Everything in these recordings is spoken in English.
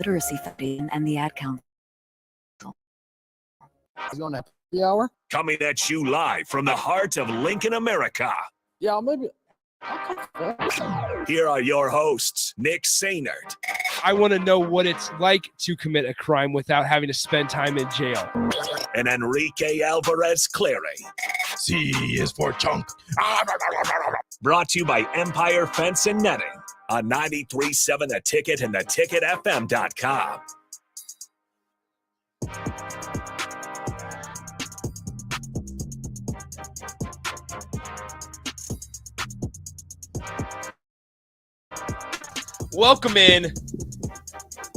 Literacy Foundation and the Ad Council. He's going to happy hour. Coming at you live from the heart of Lincoln, America. Yeah, maybe. Here are your hosts, Nick Sainert. I want to know what it's like to commit a crime without having to spend time in jail. And Enrique Alvarez Clary. C is for chunk. Brought to you by Empire Fence and Netting on 93.7 The Ticket and theticketfm.com. Welcome in.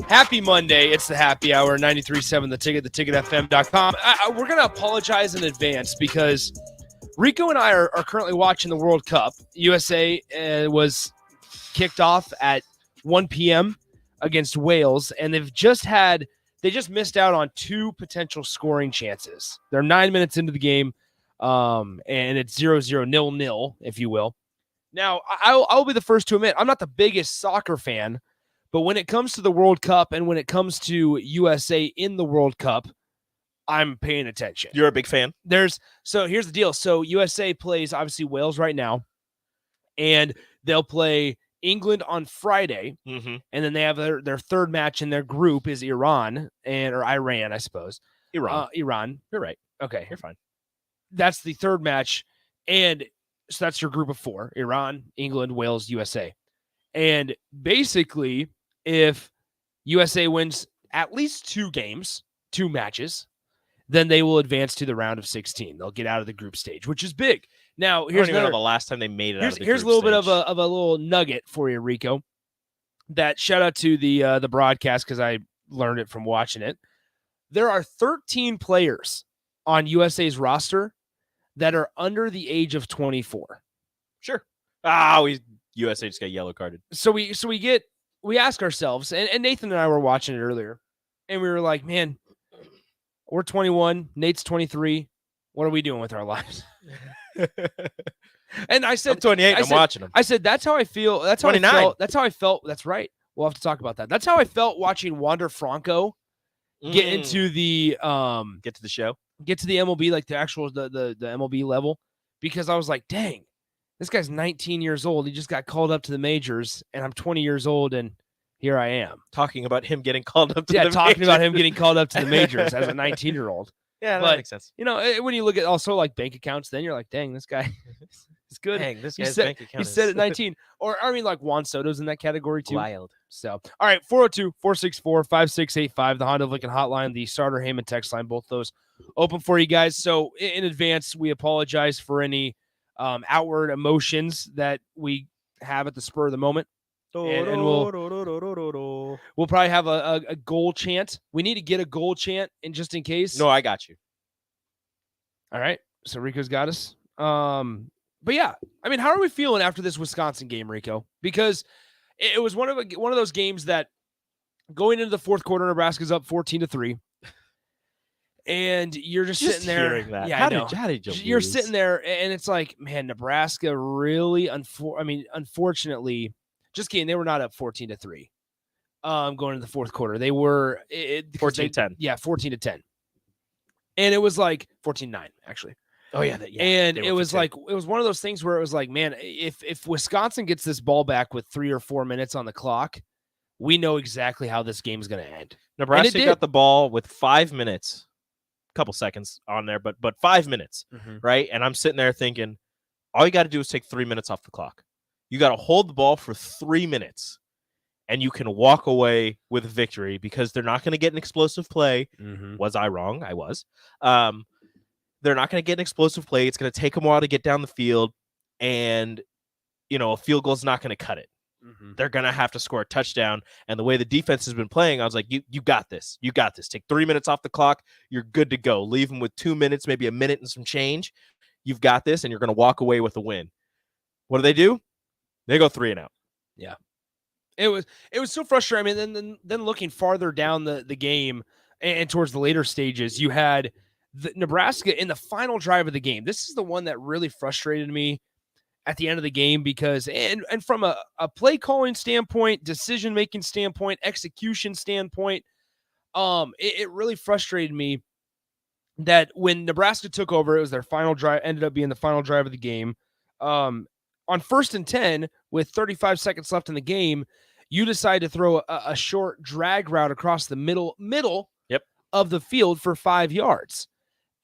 Happy Monday. It's the happy hour, 93.7 The Ticket, theticketfm.com. We're going to apologize in advance because Rico and I are currently watching the World Cup. USA was kicked off at 1 p.m. against Wales, and they just missed out on two potential scoring chances. They're 9 minutes into the game, and it's 0-0, 0-0, if you will. Now, I'll be the first to admit, I'm not the biggest soccer fan, but when it comes to the World Cup and when it comes to USA in the World Cup, I'm paying attention. You're a big fan? So here's the deal. So USA plays, obviously, Wales right now, and they'll play England on Friday, and then they have their third match in their group is Iran, or Iran, I suppose. Iran. You're right. Okay. You're fine. That's the third match, and so that's your group of four: Iran, England, Wales, USA. And basically, if USA wins at least two matches, then they will advance to the round of 16. They'll get out of the group stage, which is big. Now, here's the last time they made it out of the group here's a little stage. bit of a little nugget for you, Rico. That shout out to the broadcast because I learned it from watching it. There are 13 players on USA's roster that are under the age of 24. Sure. USA just got yellow carded. So we ask ourselves, and Nathan and I were watching it earlier, and we were like, man, we're 21, Nate's 23. What are we doing with our lives? And I said, I'm 28. I'm watching them. I said, that's how I feel. That's how 29. I felt. That's how I felt. That's right. We'll have to talk about that. That's how I felt watching Wander Franco get into the get to the show. Get to the MLB, like the actual the MLB level, because I was like, dang, this guy's 19 years old. He just got called up to the majors, and I'm 20 years old, and here I am. Talking about him getting called up to the majors. Yeah, talking about him getting called up to the majors as a 19-year-old. Yeah, that makes sense. You know, when you look at also like bank accounts, then you're like, dang, this guy is good. Dang, this guy's bank account He's set at 19. Or, I mean, like Juan Soto's in that category too. Wild. So, all right, 402-464-5685, the Honda of Lincoln hotline, the Starter Heyman text line, both those open for you guys. So, in advance, we apologize for any outward emotions that we have at the spur of the moment. And we'll probably have a goal chant. We need to get a goal chant, and just in case. No, I got you. All right, so Rico's got us. But yeah, I mean, how are we feeling after this Wisconsin game, Rico? Because it was one of those games that going into the fourth quarter, Nebraska's up 14-3, and you're just sitting there. That. Yeah, how I know. Did you You're lose? sitting there, and it's like, man, Nebraska really. Unfortunately, just kidding. They were not up 14-3. Going into the fourth quarter, they were 14-10. Yeah, 14-10, and it was like 14-9 actually. Oh yeah, and it was like it was one of those things where it was like, man, if Wisconsin gets this ball back with 3 or 4 minutes on the clock, we know exactly how this game is going to end. Nebraska got the ball with 5 minutes, a couple seconds on there, but 5 minutes, right? And I'm sitting there thinking, all you got to do is take 3 minutes off the clock. You got to hold the ball for 3 minutes, and you can walk away with a victory because they're not going to get an explosive play. Was I wrong? I was. They're not going to get an explosive play. It's going to take them a while to get down the field, and a field goal is not going to cut it. They're going to have to score a touchdown. And the way the defense has been playing, I was like, you got this. You got this. Take 3 minutes off the clock. You're good to go. Leave them with 2 minutes, maybe a minute and some change. You've got this, and you're going to walk away with a win. What do? They go 3-and-out. Yeah. It was so frustrating. I mean, then looking farther down the game and towards the later stages, you had Nebraska in the final drive of the game. This is the one that really frustrated me. at the end of the game because and from a play calling standpoint, decision making standpoint, execution standpoint, it really frustrated me that when Nebraska took over, it was their final drive, ended up being the final drive of the game. On 1st and 10 with 35 seconds left in the game, you decide to throw a short drag route across the middle of the field for 5 yards.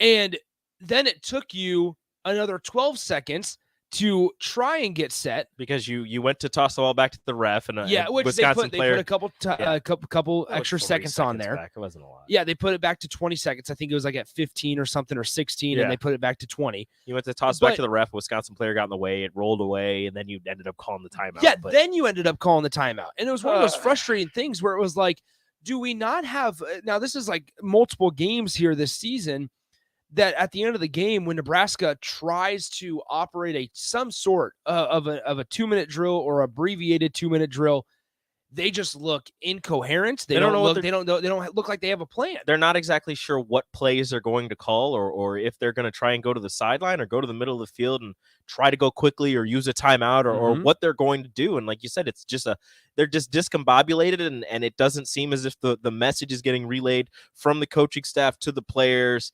And then it took you another 12 seconds to try and get set because you went to toss the ball back to the ref and which Wisconsin they player. put a couple extra seconds on there. Back. It wasn't a lot. Yeah, they put it back to 20 seconds. I think it was like at 15 or something or 16, and they put it back to 20. You went to toss back to the ref. Wisconsin player got in the way. It rolled away, and then you ended up calling the timeout. Yeah, then you ended up calling the timeout, and it was one of those frustrating things where it was like, do we not have? Now this is like multiple games here this season. That at the end of the game, when Nebraska tries to operate some sort of a 2-minute drill or abbreviated 2-minute drill, they just look incoherent. They don't look like they have a plan. They're not exactly sure what plays they're going to call, or if they're going to try and go to the sideline or go to the middle of the field and try to go quickly or use a timeout or what they're going to do. And like you said, it's just they're just discombobulated, and it doesn't seem as if the message is getting relayed from the coaching staff to the players,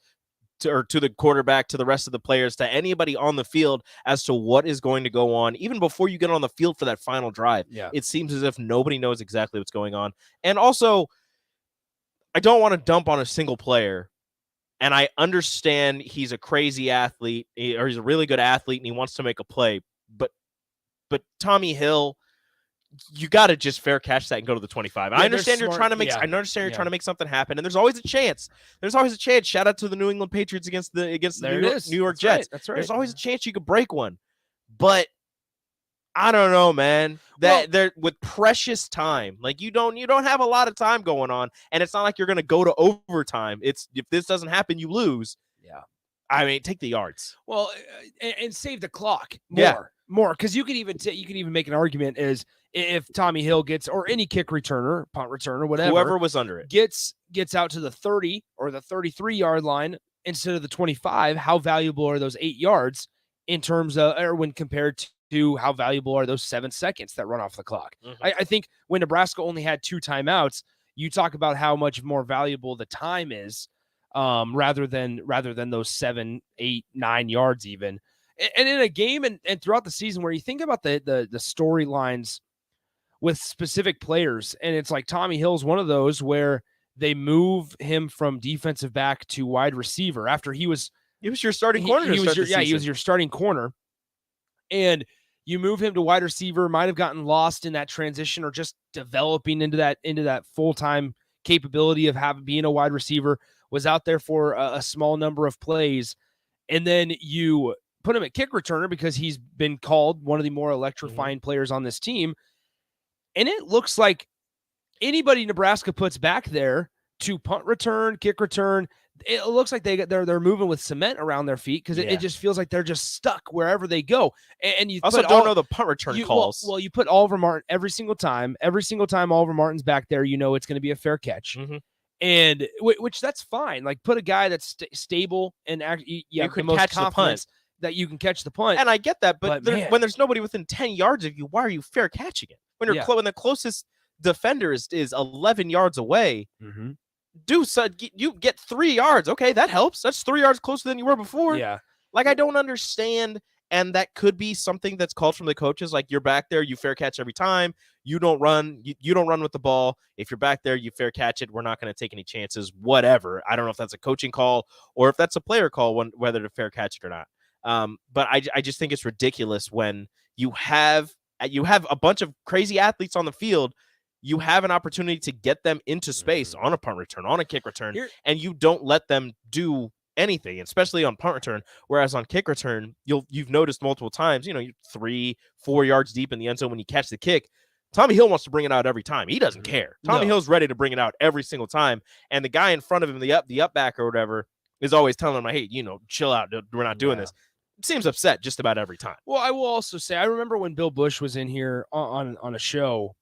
to the quarterback, to the rest of the players, to anybody on the field as to what is going to go on, even before you get on the field for that final drive. Yeah. It seems as if nobody knows exactly what's going on. And also, I don't want to dump on a single player, and I understand he's a crazy athlete, or he's a really good athlete, and he wants to make a play, but Tommy Hill, you got to just fair catch that and go to the 25. Yeah, I understand you're trying to make. I understand you're trying to make something happen, and there's always a chance. There's always a chance. Shout out to the New England Patriots against the New York Jets. That's right. There's always a chance you could break one, but I don't know, man. That they're with precious time. Like you don't have a lot of time going on, and it's not like you're going to go to overtime. It's if this doesn't happen, you lose. Yeah. I mean, take the yards. Well, and save the clock more, because you could even make an argument is if Tommy Hill gets, or any kick returner, punt returner, whatever, whoever was under it gets out to the 30 or the 33-yard line instead of the 25, how valuable are those 8 yards in terms of, or when compared to how valuable are those 7 seconds that run off the clock? I think when Nebraska only had 2 timeouts, you talk about how much more valuable the time is, rather than those 7, 8, 9 yards even. And in a game and throughout the season where you think about the storylines with specific players, and it's like Tommy Hill's one of those where they move him from defensive back to wide receiver after he was your starting corner. He was your starting corner, and you move him to wide receiver. Might have gotten lost in that transition or just developing into that full-time capability of being a wide receiver. Was out there for a small number of plays, and then you put him at kick returner because he's been called one of the more electrifying players on this team. And it looks like anybody Nebraska puts back there to punt return, kick return, it looks like they're moving with cement around their feet because it just feels like they're just stuck wherever they go. And you also don't know the punt return calls. Well, you put Oliver Martin every single time Oliver Martin's back there, you know it's going to be a fair catch. And which that's fine. Like put a guy that's stable and you can catch the punt. That you can catch the punt. And I get that, but when there's nobody within 10 yards of you, why are you fair catching it? When you're when the closest defender is 11 yards away, you get 3 yards. Okay, that helps. That's 3 yards closer than you were before. Yeah. Like I don't understand, and that could be something that's called from the coaches. Like you're back there, you fair catch every time. You don't run. You don't run with the ball. If you're back there, you fair catch it. We're not going to take any chances. Whatever. I don't know if that's a coaching call or if that's a player call, whether to fair catch it or not. But I just think it's ridiculous when you have a bunch of crazy athletes on the field. You have an opportunity to get them into space on a punt return, on a kick return, and you don't let them do anything, especially on punt return. Whereas on kick return, you've noticed multiple times, you're 3-4 yards deep in the end zone when you catch the kick. Tommy Hill wants to bring it out every time. He doesn't care. Tommy Hill's ready to bring it out every single time. And the guy in front of him, the up back or whatever, is always telling him, hey, chill out. We're not doing this. Seems upset just about every time. Well, I will also say, I remember when Bill Bush was in here on a show,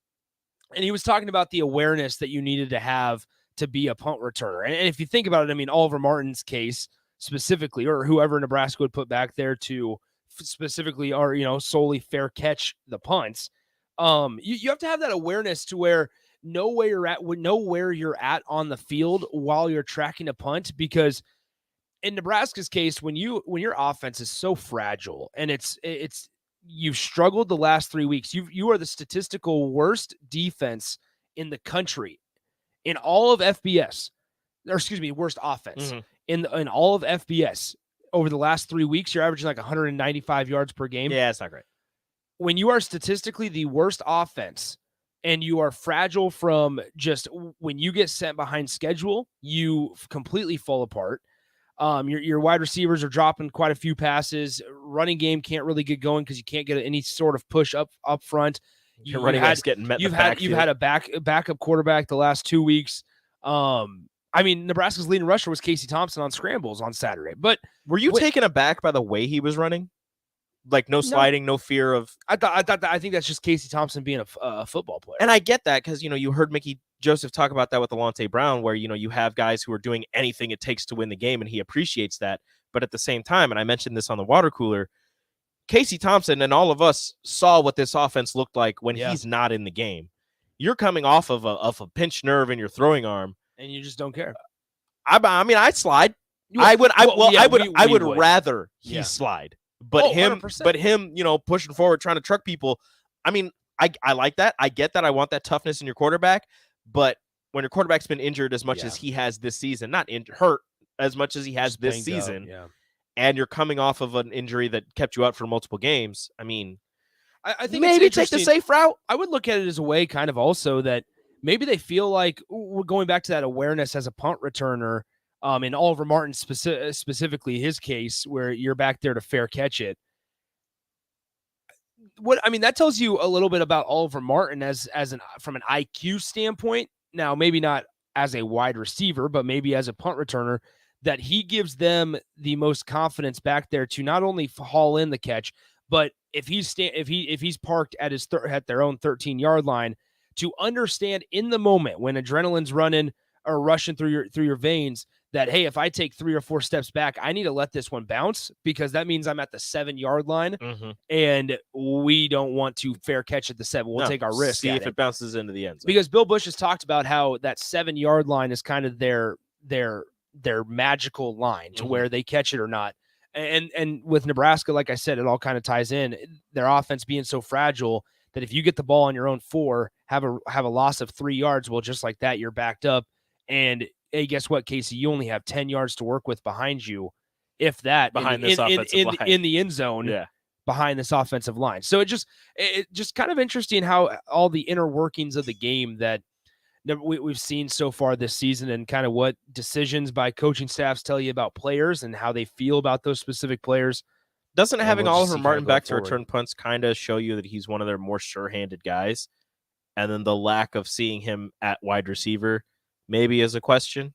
and he was talking about the awareness that you needed to have to be a punt returner. And if you think about it, I mean, Oliver Martin's case specifically, or whoever Nebraska would put back there to specifically are, solely fair catch the punts. You have to have that awareness to know where you're at on the field while you're tracking a punt, because in Nebraska's case, when your offense is so fragile and you've struggled the last 3 weeks, you are the statistical worst defense in the country in all of FBS, or excuse me, worst offense in all of FBS over the last 3 weeks. You're averaging like 195 yards per game. Yeah, it's not great. When you are statistically the worst offense and you are fragile from just when you get sent behind schedule, you completely fall apart. Your wide receivers are dropping quite a few passes. Running game can't really get going because you can't get any sort of push up front. Your running back's getting met. You've had a backup quarterback the last 2 weeks. Nebraska's leading rusher was Casey Thompson on scrambles on Saturday. But were you taken aback by the way he was running? Like no sliding, no fear of. I think that's just Casey Thompson being a football player. And I get that because you heard Mickey Joseph talk about that with Alontae Brown, where you have guys who are doing anything it takes to win the game, and he appreciates that. But at the same time, and I mentioned this on the water cooler, Casey Thompson and all of us saw what this offense looked like when he's not in the game. You're coming off of a pinched nerve in your throwing arm, and you just don't care. I'd slide. I would rather he slide. But him, 100%. Pushing forward, trying to truck people. I like that. I get that. I want that toughness in your quarterback. But when your quarterback's been injured as much as he has this season, not hurt as much as he has this season, and you're coming off of an injury that kept you out for multiple games, I think maybe take the safe route. I would look at it as a way kind of also that maybe they feel like we're going back to that awareness as a punt returner. In Oliver Martin specifically his case, where you're back there to fair catch it. That tells you a little bit about Oliver Martin from an IQ standpoint. Now, maybe not as a wide receiver, but maybe as a punt returner, that he gives them the most confidence back there to not only haul in the catch, but if he's parked at at their own 13-yard line, to understand in the moment when adrenaline's running or rushing through your veins, that, hey, if I take 3 or 4 steps back, I need to let this one bounce, because that means I'm at the 7-yard line, and we don't want to fair catch at the 7. We'll take our risk. See if it bounces into the end zone. Because Bill Bush has talked about how that 7-yard line is kind of their magical line to where they catch it or not. And with Nebraska, like I said, it all kind of ties in. Their offense being so fragile that if you get the ball on your own 4, have a loss of 3 yards, well, just like that, you're backed up. And hey, guess what, Casey? You only have 10 yards to work with behind you, if that, behind this offensive line. In the end zone, behind this offensive line. So it just kind of interesting how all the inner workings of the game that we've seen so far this season, and kind of what decisions by coaching staffs tell you about players and how they feel about those specific players. Doesn't having Oliver Martin back to return punts kind of show you that he's one of their more sure-handed guys? And then the lack of seeing him at wide receiver maybe is a question.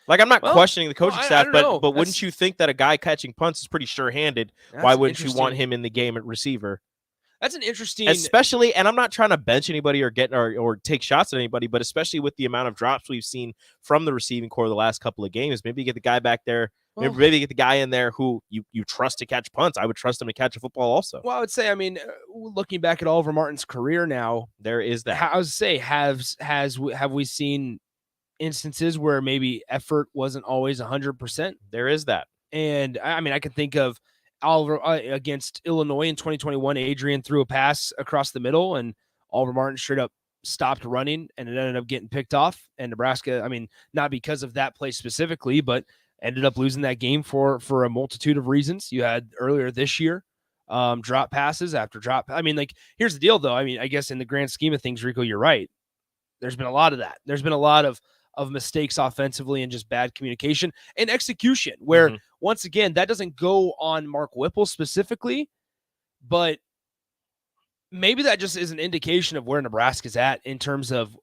Like, I'm not questioning the coaching staff, but wouldn't you think that a guy catching punts is pretty sure-handed? Why wouldn't you want him in the game at receiver? That's an interesting, especially, and I'm not trying to bench anybody or take shots at anybody, but especially with the amount of drops we've seen from the receiving core the last couple of games, maybe get the guy back there. Maybe get the guy in there who you trust to catch punts. I would trust him to catch a football also. Well, I would say, looking back at Oliver Martin's career now, there is that. I would say, have we seen instances where maybe effort wasn't always 100%? There is that. And I can think of Oliver against Illinois in 2021. Adrian threw a pass across the middle, and Oliver Martin straight up stopped running, and it ended up getting picked off. And Nebraska, not because of that play specifically, but ended up losing that game for a multitude of reasons. You had earlier this year, drop passes after drop. Here's the deal, though. I guess in the grand scheme of things, Rico, you're right. There's been a lot of that. There's been a lot of mistakes offensively and just bad communication and execution, where once again, that doesn't go on Mark Whipple specifically, but maybe that just is an indication of where Nebraska's at in terms of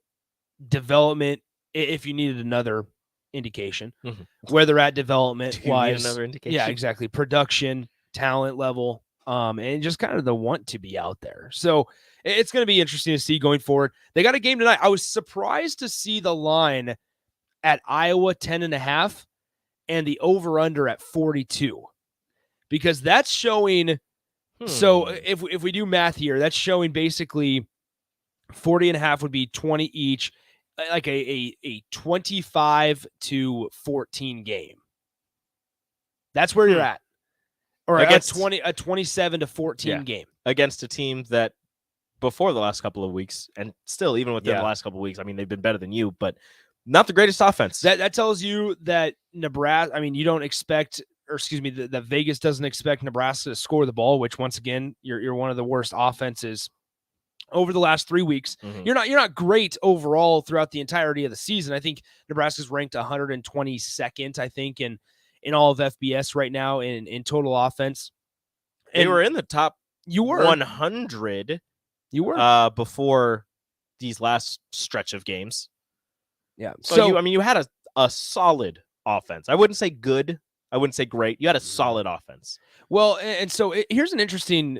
development. If you needed another indication, where they're at development wise, another indication. Yeah, exactly. Production, talent level, and just kind of the want to be out there. So it's going to be interesting to see going forward. They got a game tonight. I was surprised to see the line at Iowa 10.5 and the over-under at 42, because that's showing So if we do math here, that's showing basically 40.5 would be 20 each, like a 25-14 game. That's where you're at. Or Against, a 27-14 game. Against a team that before the last couple of weeks, and still even within the last couple of weeks, I mean, they've been better than you, but not the greatest offense. That tells you that Nebraska, I mean, you don't expect, or excuse me, that Vegas doesn't expect Nebraska to score the ball, which once again, you're one of the worst offenses over the last 3 weeks. Mm-hmm. You're not great overall throughout the entirety of the season. I think Nebraska's ranked 122nd, I think, in all of FBS right now in total offense. And they were in the top 100. You were before these last stretch of games. Yeah. So you had a solid offense. I wouldn't say good. I wouldn't say great. You had a solid offense. Well, and so here's an interesting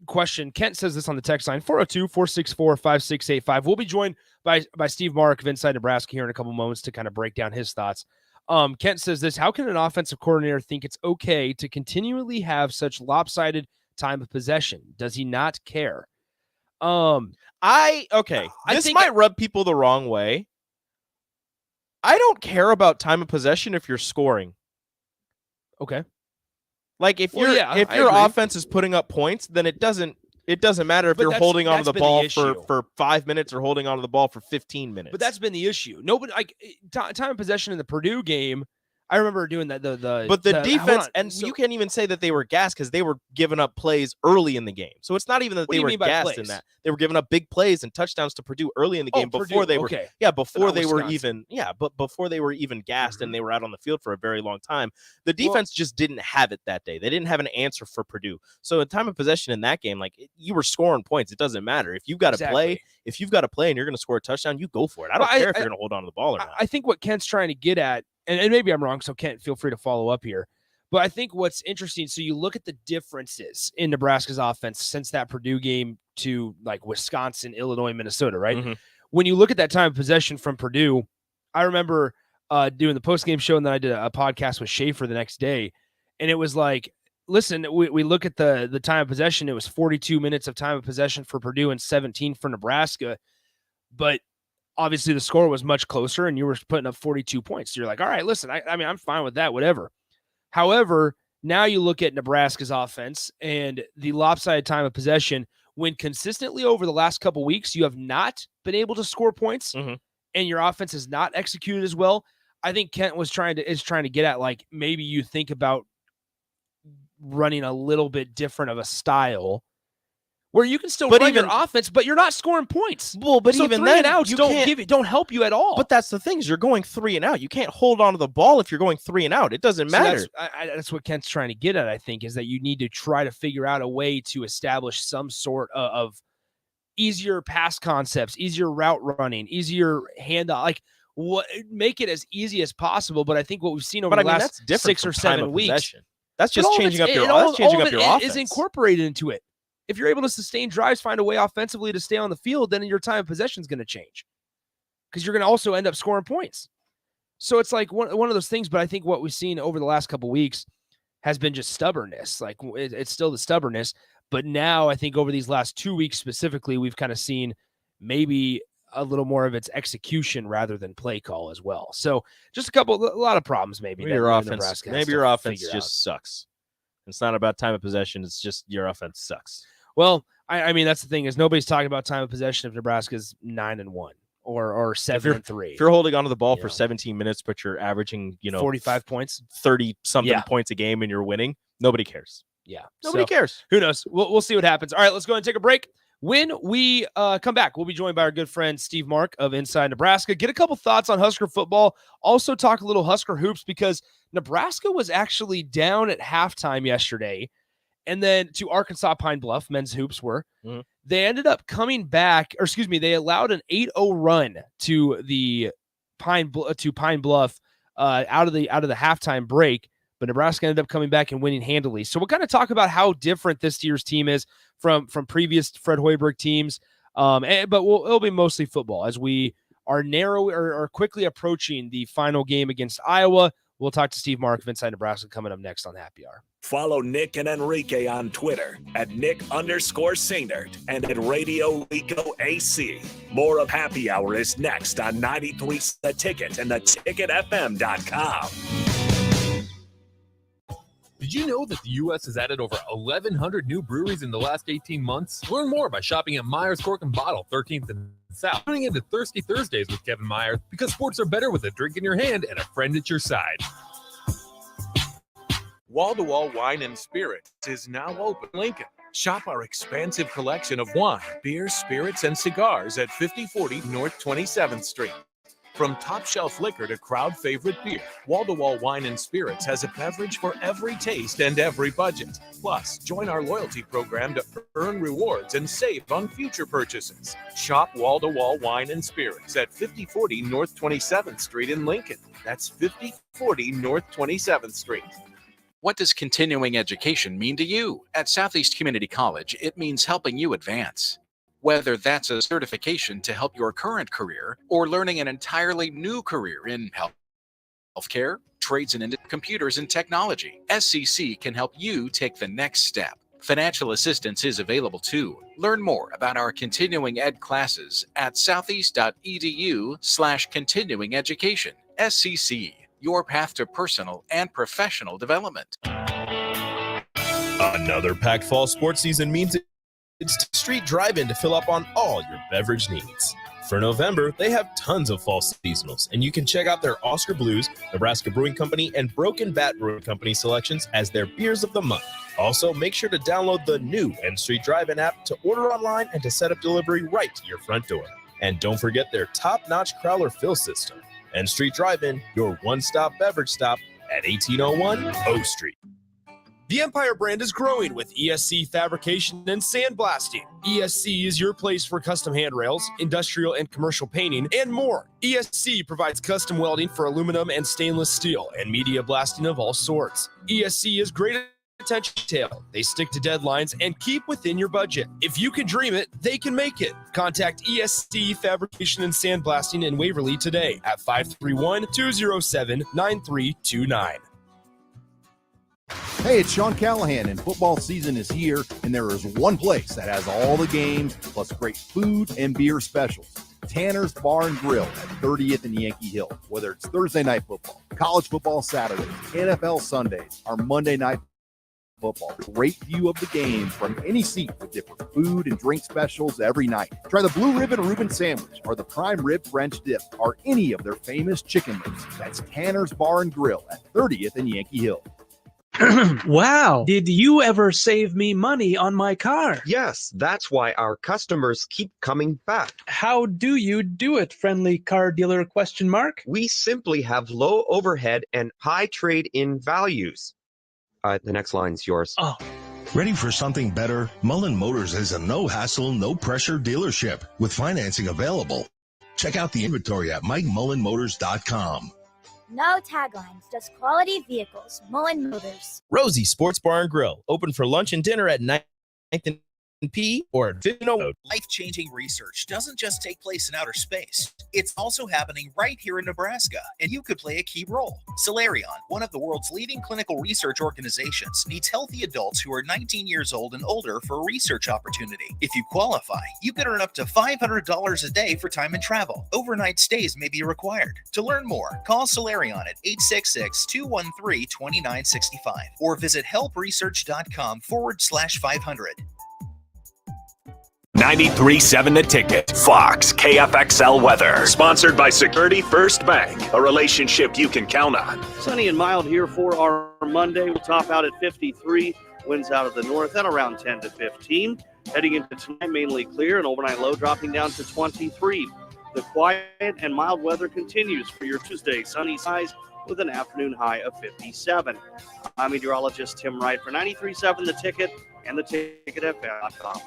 question. Kent says this on the text line, 402-464-5685. We'll be joined by Steve Mark of Inside Nebraska here in a couple moments to kind of break down his thoughts. Kent says this: how can an offensive coordinator think it's okay to continually have such lopsided time of possession? Does he not care? This might rub people the wrong way. I don't care about time of possession if you're scoring. Okay. Like if your offense is putting up points, then it doesn't matter if you're holding onto the ball for 5 minutes or holding onto the ball for 15 minutes. But that's been the issue. Nobody time of possession in the Purdue game. I remember doing that. But the defense, you can't even say that they were gassed because they were giving up plays early in the game. So it's not even that they were gassed in that. They were giving up big plays and touchdowns to Purdue early in the game before they were even gassed and they were out on the field for a very long time. The defense just didn't have it that day. They didn't have an answer for Purdue. So in time of possession in that game, like you were scoring points. It doesn't matter. If you've got to play, and you're going to score a touchdown, you go for it. I don't care if you're going to hold on to the ball or not. I think what Kent's trying to get at, and maybe I'm wrong, so Kent, feel free to follow up here. But I think what's interesting, so you look at the differences in Nebraska's offense since that Purdue game to like Wisconsin, Illinois, Minnesota, right? Mm-hmm. When you look at that time of possession from Purdue, I remember doing the postgame show, and then I did a podcast with Schaefer the next day, and it was like, listen, we look at the time of possession, it was 42 minutes of time of possession for Purdue and 17 for Nebraska, but obviously the score was much closer and you were putting up 42 points. So you're like, all right, listen, I mean, I'm fine with that, whatever. However, now you look at Nebraska's offense and the lopsided time of possession when consistently over the last couple of weeks, you have not been able to score points and your offense is not executed as well. I think Kent is trying to get at, like, maybe you think about running a little bit different of a style where you can still run your offense, but you're not scoring points. Well, but so even three then, and outs don't help you at all. But that's the thing, is you're going 3 and out. You can't hold on to the ball if you're going 3 and out. It doesn't matter. That's what Kent's trying to get at, I think, is that you need to try to figure out a way to establish some sort of easier pass concepts, easier route running, easier handoff, like make it as easy as possible. But I think what we've seen over the last 6 or 7 weeks, possession. That's just changing up your offense. Is incorporated into it. If you're able to sustain drives, find a way offensively to stay on the field, then your time of possession is going to change because you're going to also end up scoring points. So it's like one of those things. But I think what we've seen over the last couple of weeks has been just stubbornness. Like it's still the stubbornnness. But now I think over these last 2 weeks specifically, we've kind of seen maybe a little more of its execution rather than play call as well. So just a lot of problems maybe. Your offense just sucks. It's not about time of possession. It's just your offense sucks. Well, I mean, that's the thing, is nobody's talking about time of possession if Nebraska's 9-1 or 7-3. If you're holding onto the ball for 17 minutes, but you're averaging, 45 points, 30 something points a game, and you're winning, nobody cares. Yeah, nobody cares. Who knows? We'll see what happens. All right, let's go ahead and take a break. When we come back, we'll be joined by our good friend Steve Mark of Inside Nebraska. Get a couple thoughts on Husker football. Also talk a little Husker hoops because Nebraska was actually down at halftime yesterday. And then to Arkansas Pine Bluff, men's hoops were. Mm-hmm. They ended up coming back, they allowed an 8-0 run to the Pine Bluff out of the halftime break. But Nebraska ended up coming back and winning handily. So we'll kind of talk about how different this year's team is from previous Fred Hoiberg teams. But it'll be mostly football as we are quickly approaching the final game against Iowa. We'll talk to Steve Mark of Inside Nebraska coming up next on Happy Hour. Follow Nick and Enrique on Twitter at Nick_Sainert and at Radio Rico AC. More of Happy Hour is next on 93 The Ticket and theticketfm.com. Did you know that the U.S. has added over 1,100 new breweries in the last 18 months? Learn more by shopping at Myers Cork and Bottle, 13th and South. Tuning into Thirsty Thursdays with Kevin Myers, because sports are better with a drink in your hand and a friend at your side. Wall-to-Wall Wine and Spirits is now open in Lincoln. Shop our expansive collection of wine, beer, spirits, and cigars at 5040 North 27th Street. From top-shelf liquor to crowd-favorite beer, Wall-to-Wall Wine and Spirits has a beverage for every taste and every budget. Plus, join our loyalty program to earn rewards and save on future purchases. Shop Wall-to-Wall Wine and Spirits at 5040 North 27th Street in Lincoln. That's 5040 North 27th Street. What does continuing education mean to you? At Southeast Community College, it means helping you advance. Whether that's a certification to help your current career or learning an entirely new career in healthcare, trades and computers and technology, SCC can help you take the next step. Financial assistance is available too. Learn more about our continuing ed classes at southeast.edu/continuing education. SCC, your path to personal and professional development. Another packed fall sports season means it's Street Drive-In to fill up on all your beverage needs. For November, they have tons of fall seasonals, and you can check out their Oscar Blues, Nebraska Brewing Company, and Broken Bat Brewing Company selections as their beers of the month. Also, make sure to download the new N Street Drive-In app to order online and to set up delivery right to your front door. And don't forget their top-notch Crowler fill system. N Street Drive-In, your one-stop beverage stop at 1801 O Street. The Empire brand is growing with ESC fabrication and sandblasting. ESC is your place for custom handrails, industrial and commercial painting, and more. ESC provides custom welding for aluminum and stainless steel and media blasting of all sorts. ESC is great attention to detail. They stick to deadlines and keep within your budget. If you can dream it, they can make it. Contact ESC Fabrication and Sandblasting in Waverly today at 531-207-9329. Hey, it's Sean Callahan, and football season is here, and there is one place that has all the games, plus great food and beer specials. Tanner's Bar and Grill at 30th and Yankee Hill. Whether it's Thursday night football, college football Saturdays, NFL Sundays, or Monday night football, great view of the game from any seat with different food and drink specials every night. Try the Blue Ribbon Reuben Sandwich or the Prime Rib French Dip or any of their famous chicken lips. That's Tanner's Bar and Grill at 30th and Yankee Hill. Wow. Did you ever save me money on my car? Yes, that's why our customers keep coming back. How do you do it, friendly car dealer ? We simply have low overhead and high trade-in values. The next line's yours. Oh. Ready for something better? Mullen Motors is a no-hassle, no-pressure dealership with financing available. Check out the inventory at MikeMullenMotors.com. No taglines, just quality vehicles. Mullen Motors. Rosie Sports Bar and Grill, open for lunch and dinner at 9th and P or at 50 Road. Life-changing research doesn't just take place in outer space. It's also happening right here in Nebraska, and you could play a key role. Solarion, one of the world's leading clinical research organizations, needs healthy adults who are 19 years old and older for a research opportunity. If you qualify, you could earn up to $500 a day for time and travel. Overnight stays may be required. To learn more, call Solarion at 866-213-2965 or visit helpresearch.com/500. 93.7 The Ticket. Fox KFXL weather. Sponsored by Security First Bank. A relationship you can count on. Sunny and mild here for our Monday. We'll top out at 53. Winds out of the north at around 10 to 15. Heading into tonight, mainly clear. An overnight low dropping down to 23. The quiet and mild weather continues for your Tuesday. Sunny skies with an afternoon high of 57. I'm meteorologist Tim Wright for 93.7 The Ticket and theticketfm.com.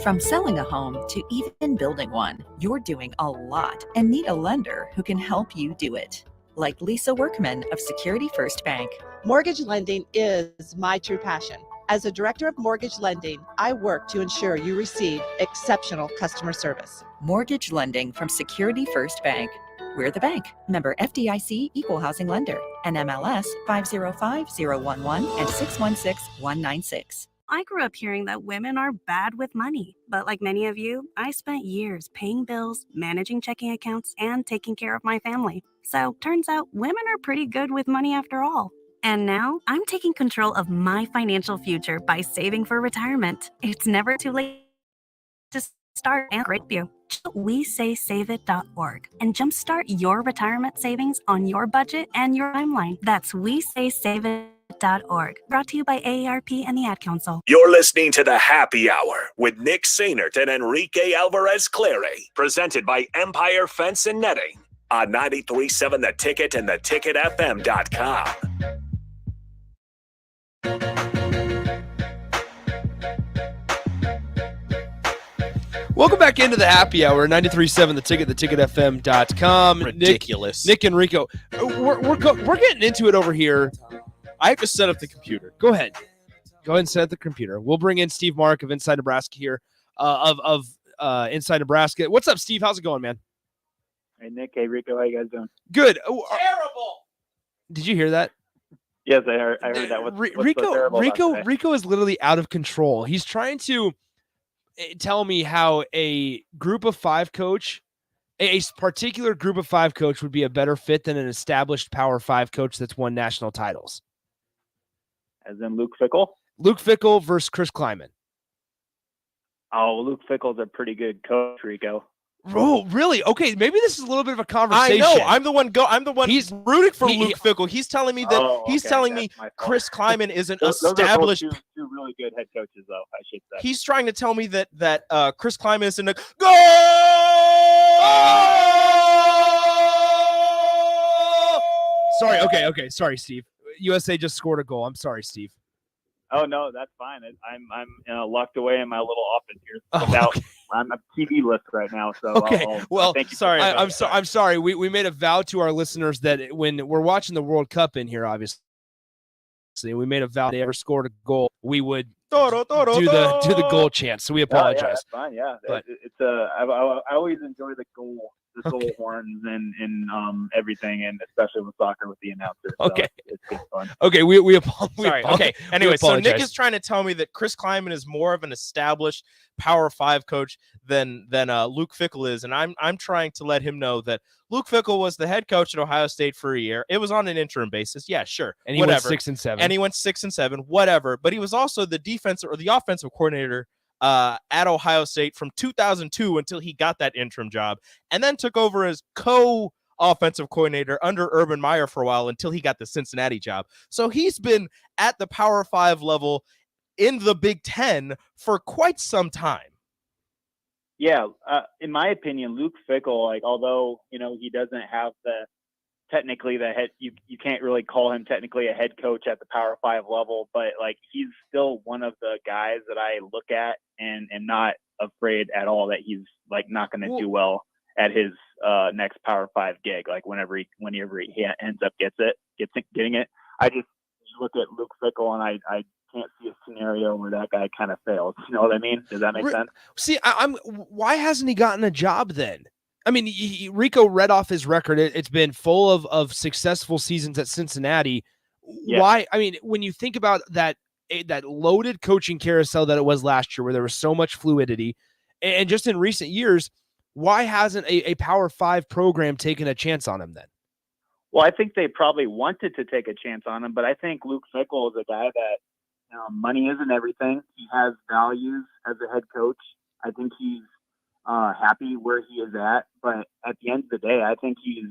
From selling a home to even building one, you're doing a lot and need a lender who can help you do it. Like Lisa Workman of Security First Bank. Mortgage lending is my true passion. As a director of mortgage lending, I work to ensure you receive exceptional customer service. Mortgage lending from Security First Bank. We're the bank. Member FDIC Equal Housing Lender. NMLS 505011 and 616196. I grew up hearing that women are bad with money, but like many of you, I spent years paying bills, managing checking accounts, and taking care of my family. So turns out women are pretty good with money after all. And now I'm taking control of my financial future by saving for retirement. It's never too late to start and great view. WeSaySaveIt.org and jumpstart your retirement savings on your budget and your timeline. That's WeSaySaveIt.org. Brought to you by AARP and the Ad Council. You're listening to the Happy Hour with Nick Sainert and Enrique Alvarez Clary, presented by Empire Fence and Netting on 93.7 The Ticket and theticketfm.com. Welcome back into the Happy Hour, 93.7 The Ticket, theticketfm.com. Ridiculous. Nick and Rico, we're getting into it over here. I have to set up the computer. Go ahead. Go ahead and set up the computer. We'll bring in Steve Mark of Inside Nebraska here, of Inside Nebraska. What's up, Steve? How's it going, man? Hey, Nick. Hey, Rico. How you guys doing? Good. Terrible. Did you hear that? Yes, I heard that. What's so terrible about today? Rico is literally out of control. He's trying to tell me how a group of five coach, a particular group of five coach would be a better fit than an established Power Five coach that's won national titles. As in Luke Fickell? Luke Fickell versus Chris Kleiman. Oh, Luke Fickell's a pretty good coach, Rico. Oh, really? Okay, maybe this is a little bit of a conversation. I know. I'm the one. He's rooting for Luke Fickell. He's telling me that okay, Chris Kleiman is an those established. are both two really good head coaches, though. I should say. He's trying to tell me that Chris Kleiman is in a go. Sorry. Okay. Sorry, Steve. USA just scored a goal. I'm sorry, Steve. Oh no, that's fine. I'm locked away in my little office here. I'm a TV list right now, so okay. Well, thank you. Sorry, I'm sorry. We made a vow to our listeners that when we're watching the World Cup in here, obviously, we made a vow if they ever scored a goal, we would do the goal chant. So we apologize. Yeah, that's fine. Yeah, but I always enjoy the goal horns and everything, and especially with soccer with the announcer. So okay, it's fun. Okay, we sorry. Okay. Anyway, so Nick is trying to tell me that Chris Kleiman is more of an established Power Five coach than Luke Fickell is, and I'm trying to let him know that Luke Fickell was the head coach at Ohio State for a year. It was on an interim basis. Yeah, sure. And he went 6-7. And he went 6-7. Whatever. But he was also the offensive coordinator at Ohio State from 2002 until he got that interim job, and then took over as co-offensive coordinator under Urban Meyer for a while until he got the Cincinnati job. So he's been at the Power 5 level in the Big Ten for quite some time. Yeah, in my opinion, Luke Fickell, although he doesn't have technically the head, you can't really call him technically a head coach at the Power 5 level, but he's still one of the guys that I look at and am not afraid at all that he's not going to do well at his next Power 5 gig. Whenever he ends up getting it. I just look at Luke Fickell and I can't see a scenario where that guy kind of fails. You know what I mean? Does that make sense? See, why hasn't he gotten a job then? I mean, Rico read off his record. It's been full of successful seasons at Cincinnati. Yeah. Why? I mean, when you think about that loaded coaching carousel that it was last year, where there was so much fluidity, and just in recent years, why hasn't a Power 5 program taken a chance on him then? Well, I think they probably wanted to take a chance on him, but I think Luke Fickell is a guy that money isn't everything. He has values as a head coach. I think he's happy where he is at, but at the end of the day, I think he's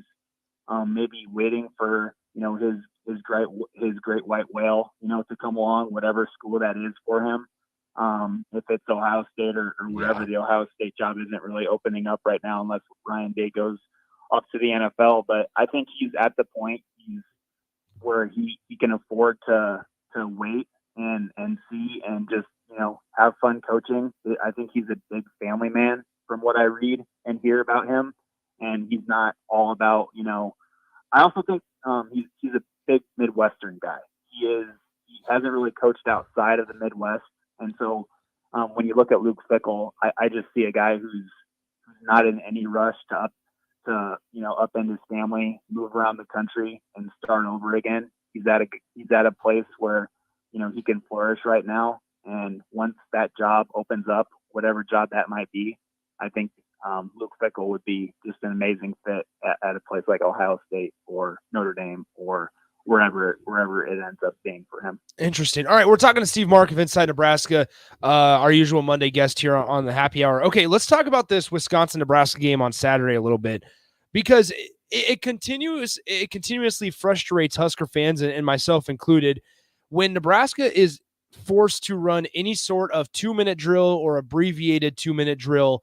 maybe waiting for his great white whale to come along, whatever school that is for him. If it's Ohio State or wherever, the Ohio State job isn't really opening up right now unless Ryan Day goes off to the NFL. But I think he's at the point where he can afford to wait and see and just have fun coaching. I think he's a big family man from what I read and hear about him, and he's not all about I also think he's a big Midwestern guy. He hasn't really coached outside of the Midwest. And so when you look at Luke Fickell, I just see a guy who's not in any rush to upend his family, move around the country, and start over again. He's at a place where he can flourish right now. And once that job opens up, whatever job that might be, I think Luke Fickell would be just an amazing fit at a place like Ohio State or Notre Dame or wherever it ends up being for him. Interesting. All right, we're talking to Steve Mark of Inside Nebraska, our usual Monday guest here on the Happy Hour. Okay, let's talk about this Wisconsin-Nebraska game on Saturday a little bit, because it continuously frustrates Husker fans, and myself included, when Nebraska is forced to run any sort of 2-minute drill or abbreviated 2-minute drill.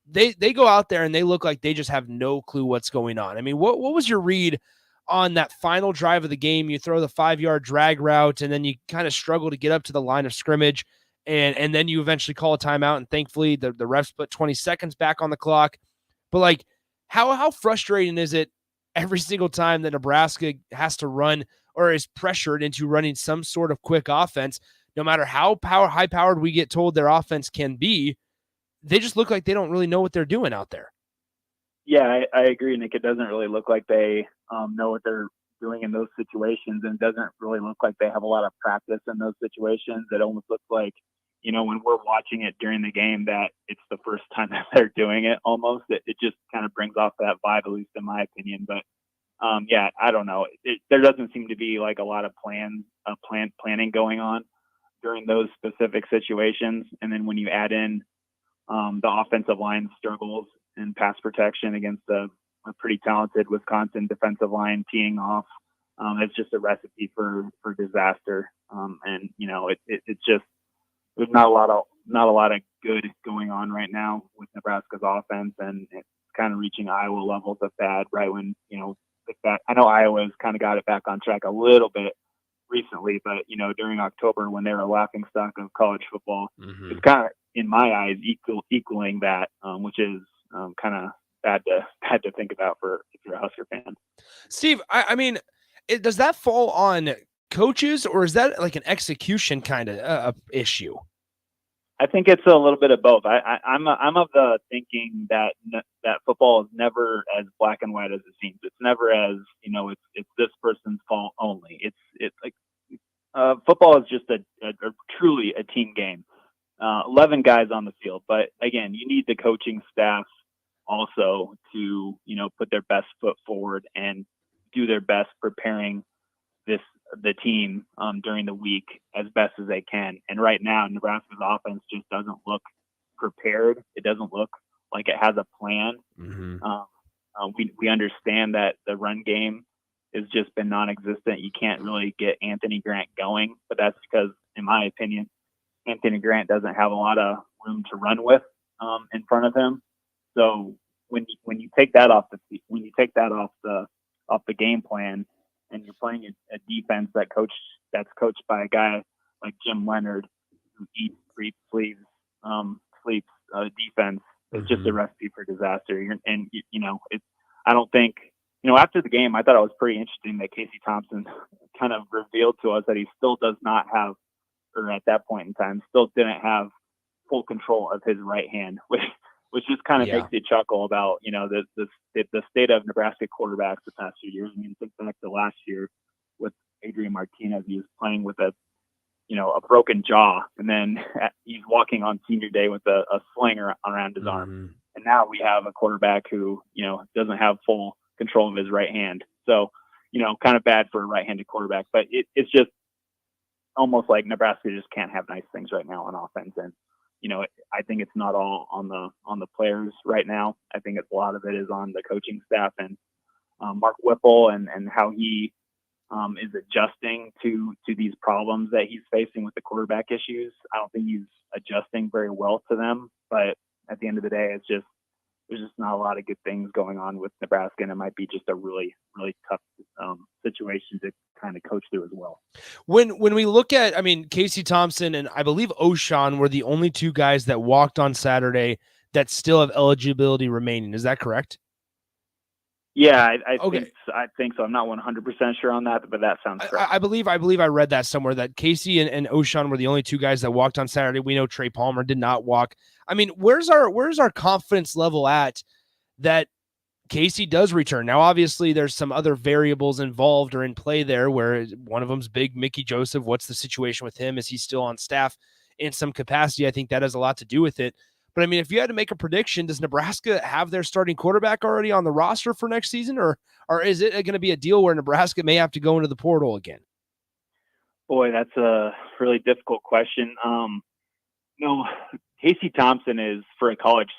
They go out there and they look like they just have no clue what's going on. I mean, what was your read on that final drive of the game? You throw the 5-yard drag route, and then you kind of struggle to get up to the line of scrimmage, and then you eventually call a timeout, and thankfully the refs put 20 seconds back on the clock. But like, how frustrating is it every single time that Nebraska has to run or is pressured into running some sort of quick offense? No matter how high-powered we get told their offense can be, they just look like they don't really know what they're doing out there. Yeah, I agree, Nick. It doesn't really look like they know what they're doing in those situations, and doesn't really look like they have a lot of practice in those situations. It almost looks like, when we're watching it during the game, that it's the first time that they're doing it almost. It just kind of brings off that vibe, at least in my opinion. But, yeah, I don't know. There doesn't seem to be like a lot of planning going on during those specific situations. And then when you add in the offensive line struggles and pass protection against a pretty talented Wisconsin defensive line teeing off, it's just a recipe for disaster. And it's just, there's not a lot of good going on right now with Nebraska's offense, and it's kind of reaching Iowa levels of bad right when I know Iowa's kind of got it back on track a little bit recently, but during October, when they were a laughingstock of college football, it's kind of, in my eyes, equaling that, which is kind of bad to think about if you're a Husker fan. Steve, I mean, does that fall on coaches, or is that like an execution kind of issue? I think it's a little bit of both. I'm of the thinking that football is never as black and white as it seems. It's never as it's this person's fault only. It's like football is just a truly a team game. 11 guys on the field, but again, you need the coaching staff also to put their best foot forward and do their best preparing the team during the week as best as they can. And right now, Nebraska's offense just doesn't look prepared. It doesn't look like it has a plan. We understand that the run game has just been non-existent. You can't really get Anthony Grant going, but that's because, in my opinion, Anthony Grant doesn't have a lot of room to run with in front of him. So when you take that off the game plan, and you're playing a defense that's coached by a guy like Jim Leonard, who eats, breathes, sleeps defense, it's just a recipe for disaster. I don't think, after the game, I thought it was pretty interesting that Casey Thompson kind of revealed to us that he still does not have, or at that point in time, still didn't have full control of his right hand, which just kind of makes you chuckle about, the state of Nebraska quarterbacks the past few years. I mean, think back to last year with Adrian Martinez. He was playing with a broken jaw, and then he's walking on senior day with a sling around his arm. And now we have a quarterback who, doesn't have full control of his right hand. So, kind of bad for a right-handed quarterback, but it's just almost like Nebraska just can't have nice things right now on offense. And, I think it's not all on the players right now. I think a lot of it is on the coaching staff and Mark Whipple and how he is adjusting to these problems that he's facing with the quarterback issues. I don't think he's adjusting very well to them, but at the end of the day, there's just not a lot of good things going on with Nebraska, and it might be just a really, really tough situation to kind of coach through as well. When we look at, Casey Thompson and I believe O'Shawn were the only two guys that walked on Saturday that still have eligibility remaining. Is that correct? Yeah, I Okay. think so. I'm not 100% sure on that, but that sounds correct. I believe I read that somewhere, that Casey and O'Shawn were the only two guys that walked on Saturday. We know Trey Palmer did not walk. I mean, where's our confidence level at that Casey does return? Now, obviously, there's some other variables involved or in play there, where one of them's big Mickey Joseph. What's the situation with him? Is he still on staff in some capacity? I think that has a lot to do with it. But I mean, if you had to make a prediction, does Nebraska have their starting quarterback already on the roster for next season, or is it going to be a deal where Nebraska may have to go into the portal again? Boy, that's a really difficult question. Casey Thompson is for a college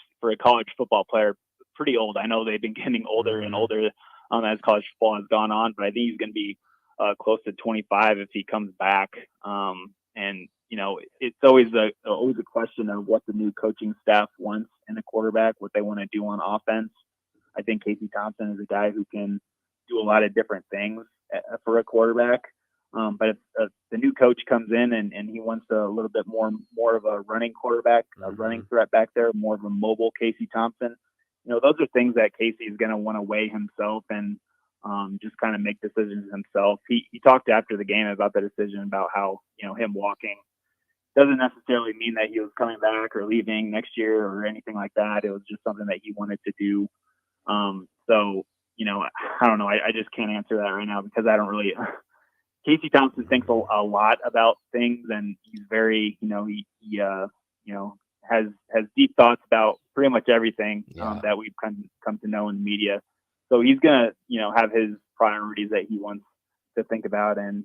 football player pretty old. I know they've been getting older and older as college football has gone on, but I think he's going to be close to 25 if he comes back. And it's always a question of what the new coaching staff wants in a quarterback, what they want to do on offense. I think Casey Thompson is a guy who can do a lot of different things for a quarterback. But if the new coach comes in and he wants a little bit more of a running quarterback, a running threat back there, more of a mobile Casey Thompson, those are things that Casey is going to want to weigh himself and just kind of make decisions himself. He talked after the game about the decision about how, him walking doesn't necessarily mean that he was coming back or leaving next year or anything like that. It was just something that he wanted to do. So, I don't know. I just can't answer that right now because I don't really Casey Thompson thinks a lot about things, and he's very, he has deep thoughts about pretty much everything that we've come to know in the media. So he's gonna, have his priorities that he wants to think about, and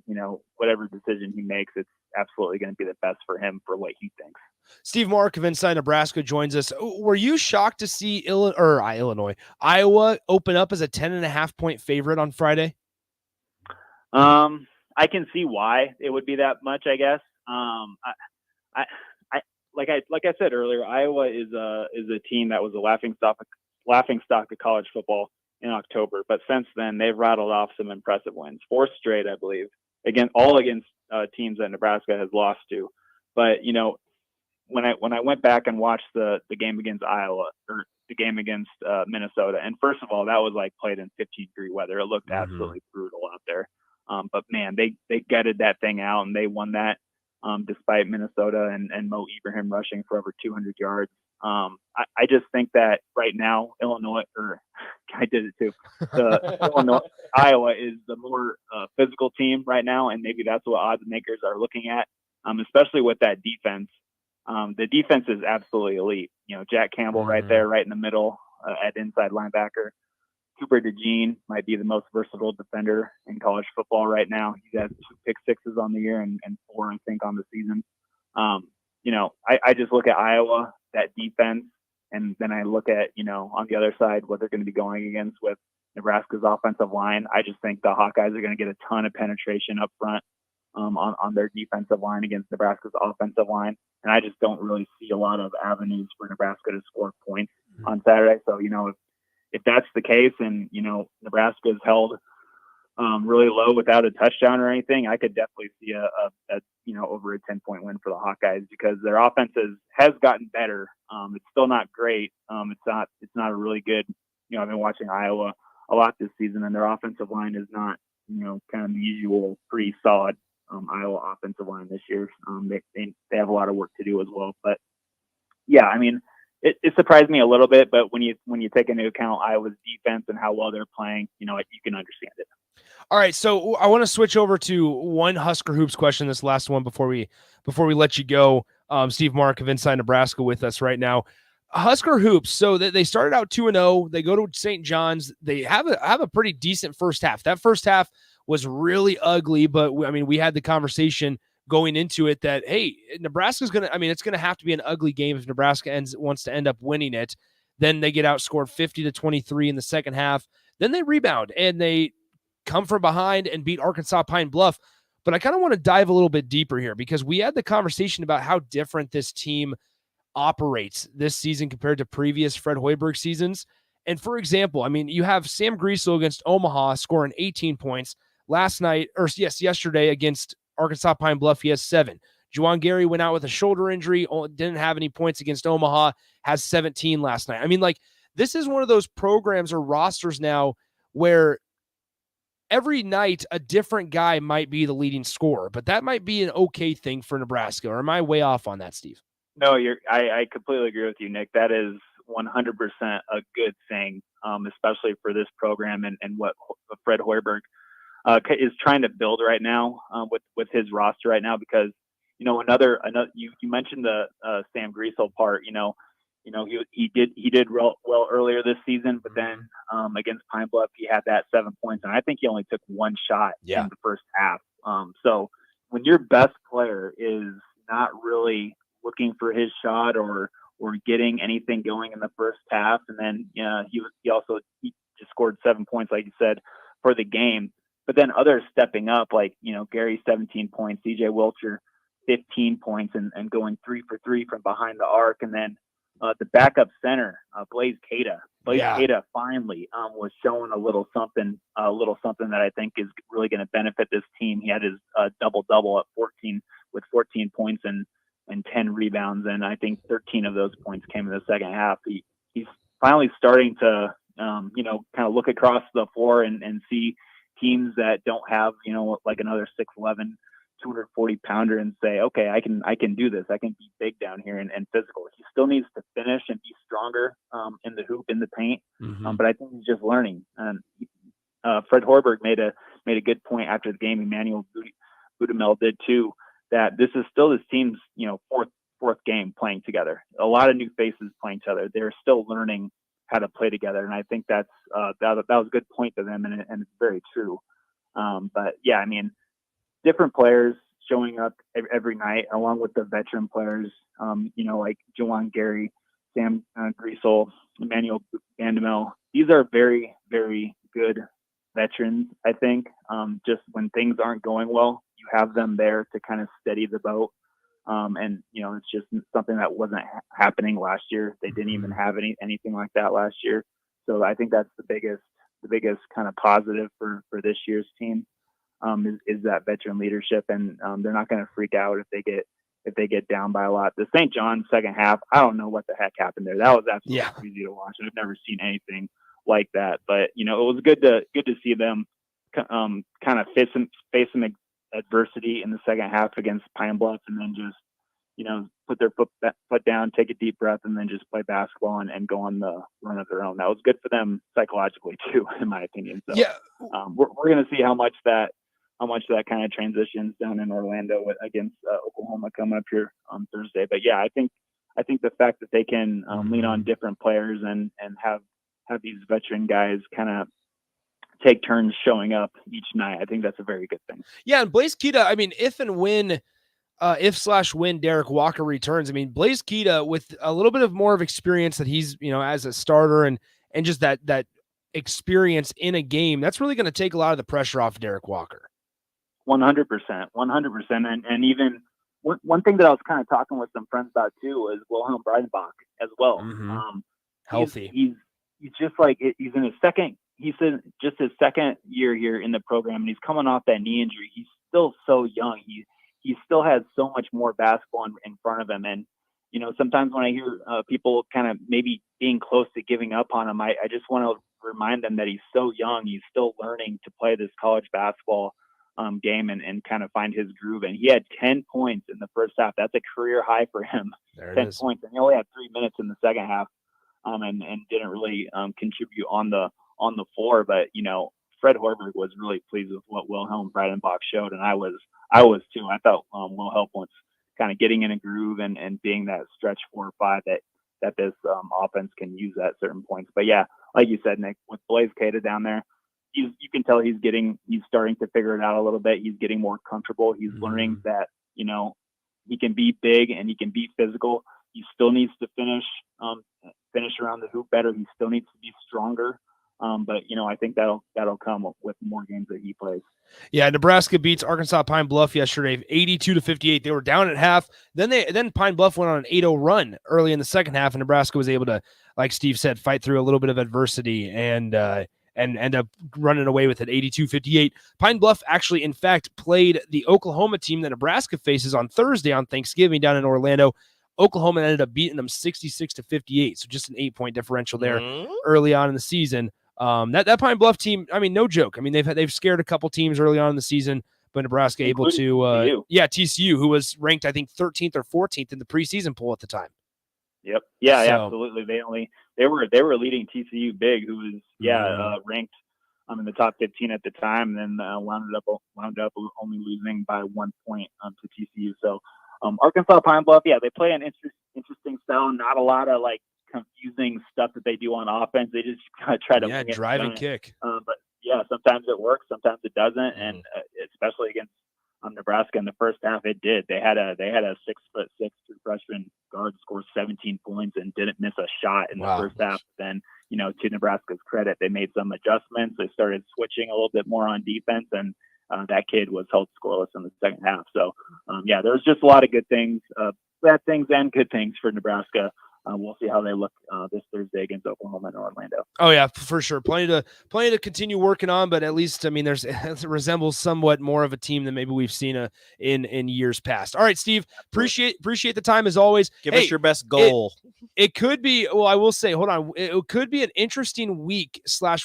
whatever decision he makes, it's absolutely going to be the best for him for what he thinks. Steve Mark of Inside Nebraska joins us. Were you shocked to see Iowa open up as a 10.5 point favorite on Friday? I can see why it would be that much, I guess. Like I said earlier, Iowa is a team that was a laughing stock of college football in October, but since then they've rattled off some impressive wins, 4 straight, I believe, against teams that Nebraska has lost to. But when I went back and watched the game against Iowa or the game against Minnesota, and first of all, that was like played in 15-degree weather. It looked absolutely brutal out there. But man, they gutted that thing out and they won that despite Minnesota and Mo Ibrahim rushing for over 200 yards. I just think that right now, Illinois, or I did it too. Iowa is the more physical team right now, and maybe that's what odds makers are looking at, especially with that defense. The defense is absolutely elite. Jack Campbell right there, right in the middle at inside linebacker. Cooper DeJean might be the most versatile defender in college football right now. He has 2 pick sixes on the year and 4, I think, on the season. I just look at Iowa, that defense, and then I look at, on the other side, what they're going to be going against with Nebraska's offensive line. I just think the Hawkeyes are going to get a ton of penetration up front on their defensive line against Nebraska's offensive line. And I just don't really see a lot of avenues for Nebraska to score points on Saturday. So, if that's the case and, Nebraska is held really low without a touchdown or anything, I could definitely see a over a 10-point win for the Hawkeyes because their offense has gotten better. It's still not great. It's not a really good, I've been watching Iowa a lot this season, and their offensive line is not, kind of the usual pretty solid Iowa offensive line this year. They have a lot of work to do as well. But yeah, I mean, it surprised me a little bit, but when you take into account Iowa's defense and how well they're playing, you can understand it. All right, so I want to switch over to one Husker Hoops question, this last one before we let you go. Steve Mark of Inside Nebraska with us right now. Husker Hoops, so they started out 2-0. They go to St. John's. They have a pretty decent first half. That first half was really ugly, but we had the conversation going into it that, hey, Nebraska's going to, it's going to have to be an ugly game if Nebraska wants to end up winning it. Then they get outscored 50-23 in the second half. Then they rebound and they come from behind and beat Arkansas Pine Bluff. But I kind of want to dive a little bit deeper here because we had the conversation about how different this team operates this season compared to previous Fred Hoiberg seasons. And for example, you have Sam Griesel against Omaha scoring 18 points yesterday against Arkansas Pine Bluff. He has 7. Juwan Gary went out with a shoulder injury, didn't have any points against Omaha, has 17 last night. This is one of those programs or rosters now where every night a different guy might be the leading scorer, but that might be an okay thing for Nebraska. Or am I way off on that, Steve? No, I completely agree with you, Nick. That is 100% a good thing, especially for this program and what Fred Hoiberg is trying to build right now with his roster right now. Because another you mentioned the Sam Griesel part. He did well earlier this season, but then against Pine Bluff he had that 7 points, and I think he only took one shot in the first half. So when your best player is not really looking for his shot or getting anything going in the first half, and then he just scored 7 points, like you said, for the game. But then others stepping up, like Gary 17 points, CJ Wilcher 15 points, and going 3 for 3 from behind the arc, and then the backup center, Blaze Cada. Cada finally was showing a little something that I think is really going to benefit this team. He had his double-double at 14 points and 10 rebounds, and I think 13 of those points came in the second half. He's finally starting to, kind of look across the floor and see teams that don't have, like another 6'11", 240-pounder and say, okay, I can do this. I can be big down here and physical. He still needs to finish and be stronger in the hoop, in the paint. But I think he's just learning. And Fred Hoiberg made a good point after the game. Emmanuel Budamel did too, that this is still this team's fourth game playing together. A lot of new faces playing together. They're still learning how to play together, and I think that was a good point to them, and it's very true. But yeah, I mean, different players showing up every night, along with the veteran players, like Jawan Gary, Sam Griesel, Emmanuel Bandamel. These are very, very good veterans, I think. Just when things aren't going well, you have them there to kind of steady the boat. And it's just something that wasn't happening last year. They didn't even have anything like that last year. So I think that's the biggest kind of positive for this year's team. Is that veteran leadership, and they're not going to freak out if they get down by a lot. The St. John's second half, I don't know what the heck happened there. That was absolutely crazy to watch. I've never seen anything like that. But it was good to see them kind of face some adversity in the second half against Pine Bluff, and then just put their foot down, take a deep breath, and then just play basketball and go on the run of their own. That was good for them psychologically too, in my opinion. So we're going to see how much that kind of transitions down in Orlando against Oklahoma coming up here on Thursday. But yeah, I think the fact that they can lean on different players and have these veteran guys kind of take turns showing up each night, I think that's a very good thing. Yeah, and Blaze Kita, I mean, when Derek Walker returns, I mean, Blaze Kita with a little bit of more of experience that he's, as a starter and just that experience in a game, that's really going to take a lot of the pressure off Derek Walker. 100%. And even one thing that I was kind of talking with some friends about too is Wilhelm Breidenbach as well. Healthy. He's just like, he's in his second year here in the program, and he's coming off that knee injury. He's still so young. He still has so much more basketball in front of him. And, sometimes when I hear people kind of maybe being close to giving up on him, I just want to remind them that he's so young. He's still learning to play this college basketball game and kind of find his groove. And he had 10 points in the first half. That's a career high for him. 10 points. And he only had 3 minutes in the second half and didn't really contribute on the floor. But, Fred Hoiberg was really pleased with what Wilhelm Breidenbach showed. And I was too. I thought Wilhelm was kind of getting in a groove and being that stretch 4 or 5 that this offense can use at certain points. But yeah, like you said, Nick, with Blaze Cada down there, you can tell he's starting to figure it out a little bit. He's getting more comfortable. He's learning that, he can be big and he can be physical. He still needs to finish around the hoop better. He still needs to be stronger. But I think that'll come with more games that he plays. Yeah, Nebraska beats Arkansas Pine Bluff yesterday, 82-58. They were down at half. Then Pine Bluff went on an 8-0 run early in the second half, and Nebraska was able to, like Steve said, fight through a little bit of adversity and end up running away with it, 82-58. Pine Bluff actually, in fact, played the Oklahoma team that Nebraska faces on Thursday on Thanksgiving down in Orlando. Oklahoma ended up beating them 66-58, so just an 8-point differential there early on in the season. That Pine Bluff team, I mean, no joke. I mean, they've scared a couple teams early on in the season, but Nebraska able to, TCU, who was ranked, I think, 13th or 14th in the preseason poll at the time. Yep. Yeah, absolutely. They were leading TCU big, who was ranked in the top 15 at the time, and then wound up only losing by 1 point to TCU. So Arkansas Pine Bluff, they play an interesting style. Not a lot of like confusing stuff that they do on offense. They just kind of try to drive and kick. But sometimes it works, sometimes it doesn't, and especially against Nebraska in the first half, it did. They had a 6'6" true freshman guard score 17 points and didn't miss a shot in the first half. Then, to Nebraska's credit, they made some adjustments. They started switching a little bit more on defense, and that kid was held scoreless in the second half. So, there was just a lot of good things, bad things and good things for Nebraska. We'll see how they look this Thursday against Oklahoma and Orlando. Oh yeah, for sure. Plenty to continue working on, but at least, I mean, it resembles somewhat more of a team than maybe we've seen in years past. All right, Steve, appreciate the time as always. Give us your best goal. It could be, well, I will say, hold on. It could be an interesting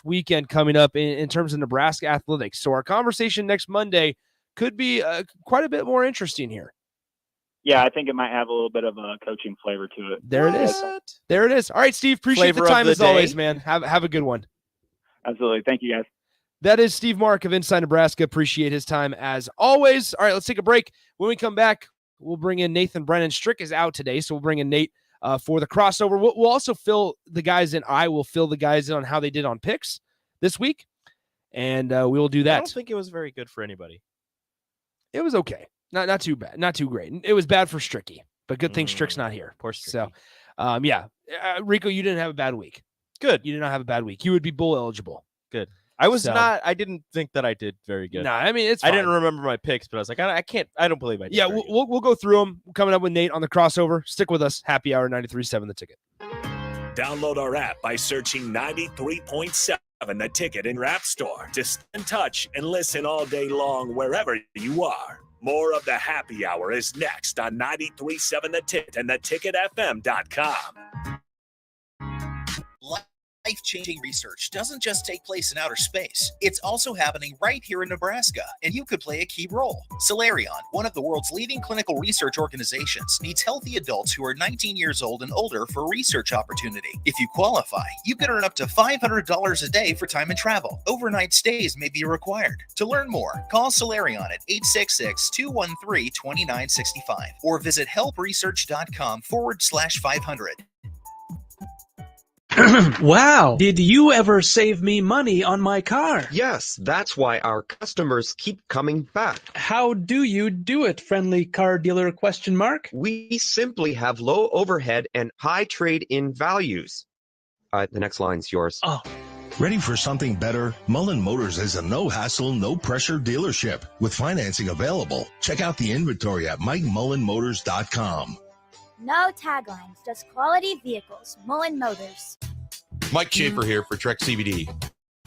weekend coming up in terms of Nebraska athletics. So our conversation next Monday could be quite a bit more interesting here. Yeah, I think it might have a little bit of a coaching flavor to it. There it is. There it is. All right, Steve, appreciate the time as always, man. Have a good one. Absolutely. Thank you, guys. That is Steve Mark of Inside Nebraska. Appreciate his time as always. All right, let's take a break. When we come back, we'll bring in Nathan Brennan. Strick is out today, so we'll bring in Nate for the crossover. We'll also fill the guys in. I will fill the guys in on how they did on picks this week, and we will do that. I don't think it was very good for anybody. It was okay. Not too bad. Not too great. It was bad for Stricky, but good thing Strick's not here. Poor Stricky. So, Rico, you didn't have a bad week. Good. You did not have a bad week. You would be bowl eligible. Good. I didn't think that I did very good. No, I mean, it's fine. I didn't remember my picks, but I was like, I don't believe I did. Yeah, we'll go through them. Coming up with Nate on the crossover. Stick with us. Happy Hour 93.7 The Ticket. Download our app by searching 93.7 The Ticket in your app store to stay in touch and listen all day long wherever you are. More of the Happy Hour is next on 93.7 The Ticket and theticketfm.com. Life-changing research doesn't just take place in outer space. It's also happening right here in Nebraska, and you could play a key role. Solarion, one of the world's leading clinical research organizations, needs healthy adults who are 19 years old and older for a research opportunity. If you qualify, you can earn up to $500 a day for time and travel. Overnight stays may be required. To learn more, call Solarion at 866-213-2965 or visit helpresearch.com/500. Wow. Did you ever save me money on my car? Yes, that's why our customers keep coming back. How do you do it, friendly car dealer ? We simply have low overhead and high trade-in values. The next line's yours. Oh. Ready for something better? Mullen Motors is a no-hassle, no-pressure dealership with financing available. Check out the inventory at MikeMullenMotors.com. No taglines, just quality vehicles. Mullen Motors. Mike Schaefer here for Trek CBD.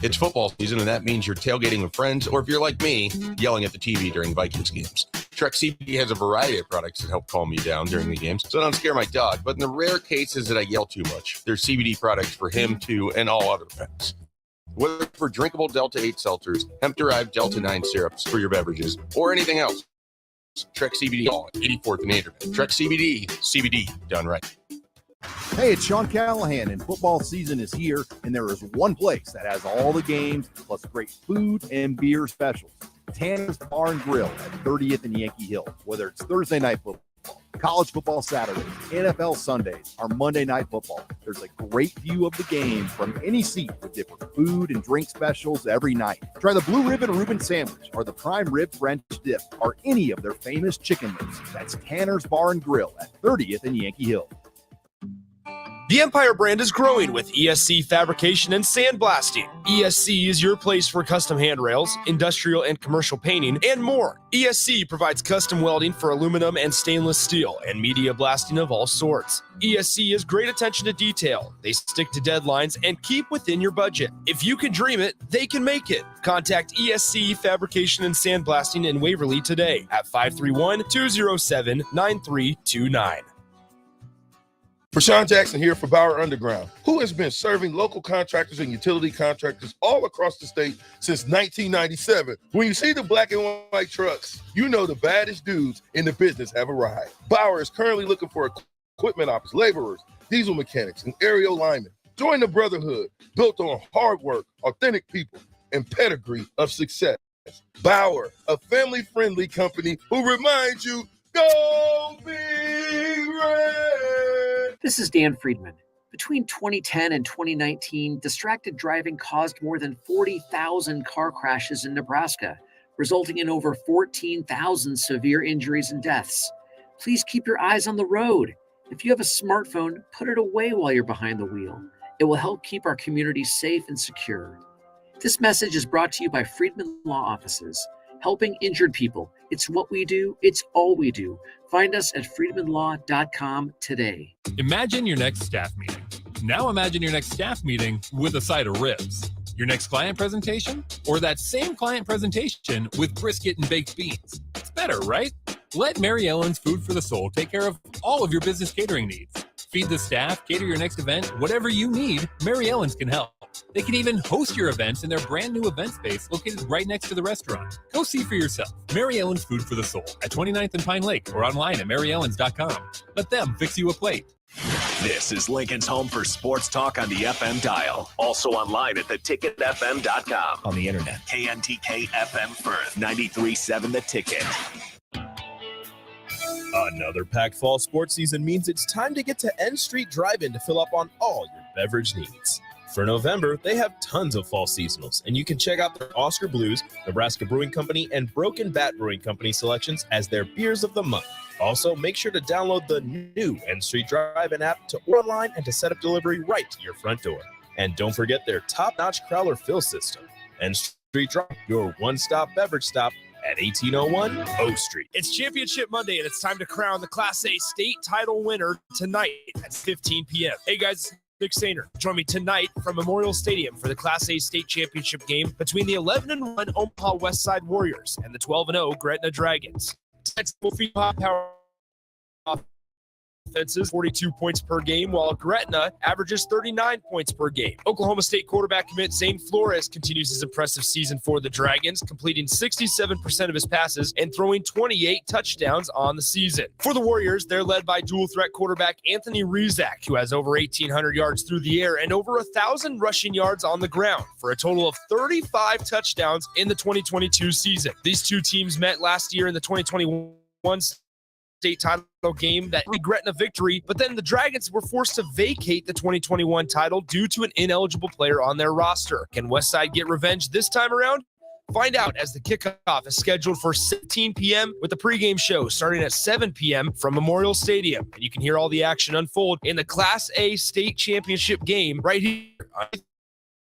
It's football season, and that means you're tailgating with friends, or if you're like me, yelling at the TV during Vikings games. Trek CBD has a variety of products that help calm you down during the games, so don't scare my dog. But in the rare cases that I yell too much, there's CBD products for him, too, and all other pets. Whether for drinkable Delta 8 seltzers, hemp-derived Delta 9 syrups for your beverages, or anything else, Trek CBD, 84th and Anderson. Trek CBD done right. Hey, it's Sean Callahan, and football season is here, and there is one place that has all the games, plus great food and beer specials. Tanner's Bar and Grill at 30th and Yankee Hill. Whether it's Thursday night football, college football Saturdays, NFL Sundays, or Monday night football, there's a great view of the game from any seat with different food and drink specials every night. Try the Blue Ribbon Reuben sandwich or the prime rib French dip or any of their famous chicken wings. That's Tanner's Bar and Grill at 30th and Yankee Hill. The Empire brand is growing with ESC fabrication and sandblasting. ESC is your place for custom handrails, industrial and commercial painting, and more. ESC provides custom welding for aluminum and stainless steel and media blasting of all sorts. ESC has great attention to detail. They stick to deadlines and keep within your budget. If you can dream it, they can make it. Contact ESC Fabrication and Sandblasting in Waverly today at 531-207-9329. Rashawn Jackson here for Bauer Underground, who has been serving local contractors and utility contractors all across the state since 1997. When you see the black and white trucks, you know the baddest dudes in the business have arrived. Bauer is currently looking for equipment operators, laborers, diesel mechanics, and aerial linemen. Join the brotherhood built on hard work, authentic people, and pedigree of success. Bauer, a family-friendly company who reminds you, go Big Red! This is Dan Friedman. Between 2010 and 2019, distracted driving caused more than 40,000 car crashes in Nebraska, resulting in over 14,000 severe injuries and deaths. Please keep your eyes on the road. If you have a smartphone, put it away while you're behind the wheel. It will help keep our community safe and secure. This message is brought to you by Friedman Law Offices, helping injured people. It's what we do. It's all we do. Find us at friedmanlaw.com today. Imagine your next staff meeting. Now imagine your next staff meeting with a side of ribs. Your next client presentation? Or that same client presentation with brisket and baked beans. It's better, right? Let Mary Ellen's Food for the Soul take care of all of your business catering needs. Feed the staff, cater your next event, whatever you need, Mary Ellen's can help. They can even host your events in their brand new event space located right next to the restaurant. Go see for yourself. Mary Ellen's Food for the Soul at 29th and Pine Lake or online at maryellens.com. Let them fix you a plate. This is Lincoln's home for sports talk on the FM dial. Also online at theticketfm.com. On the internet. KNTK FM Firth, 93.7 The Ticket. Another packed fall sports season means it's time to get to N Street Drive-In to fill up on all your beverage needs. For November, they have tons of fall seasonals, and you can check out their Oscar Blues, Nebraska Brewing Company, and Broken Bat Brewing Company selections as their beers of the month. Also, make sure to download the new N Street Drive-In app to order online and to set up delivery right to your front door. And don't forget their top-notch crowler fill system. N Street Drive, your one-stop beverage stop at 1801 O Street. It's Championship Monday, and it's time to crown the Class A state title winner tonight at 15 p.m. Hey, guys. Nick Sainer. Join me tonight from Memorial Stadium for the Class A state championship game between the 11-1 Omaha Westside Warriors and the 12-0 Gretna Dragons. Tonight's will feature high-power offenses, 42 points per game, while Gretna averages 39 points per game. Oklahoma State quarterback commit Zane Flores continues his impressive season for the Dragons, completing 67% of his passes and throwing 28 touchdowns on the season. For the Warriors, they're led by dual-threat quarterback Anthony Rizak, who has over 1,800 yards through the air and over 1,000 rushing yards on the ground, for a total of 35 touchdowns in the 2022 season. These two teams met last year in the 2021 state title game that Gretna victory, but then the Dragons were forced to vacate the 2021 title due to an ineligible player on their roster. Can Westside get revenge this time around? Find out as the kickoff is scheduled for 17 p.m. with the pregame show starting at 7 p.m. from Memorial Stadium. And you can hear all the action unfold in the Class A state championship game right here on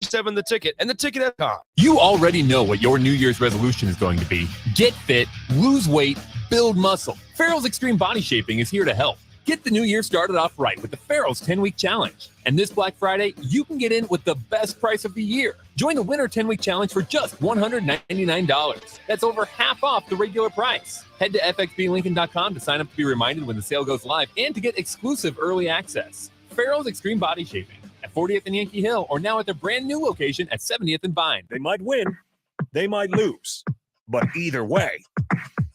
7 The Ticket and theticket.com. You already know what your New Year's resolution is going to be. Get fit, lose weight, build muscle. Farrell's Extreme Body Shaping is here to help. Get the new year started off right with the Farrell's 10-Week Challenge. And this Black Friday, you can get in with the best price of the year. Join the Winter 10-Week Challenge for just $199. That's over half off the regular price. Head to fxblincoln.com to sign up to be reminded when the sale goes live and to get exclusive early access. Farrell's Extreme Body Shaping at 40th and Yankee Hill, or now at their brand new location at 70th and Vine. They might win, they might lose, but either way,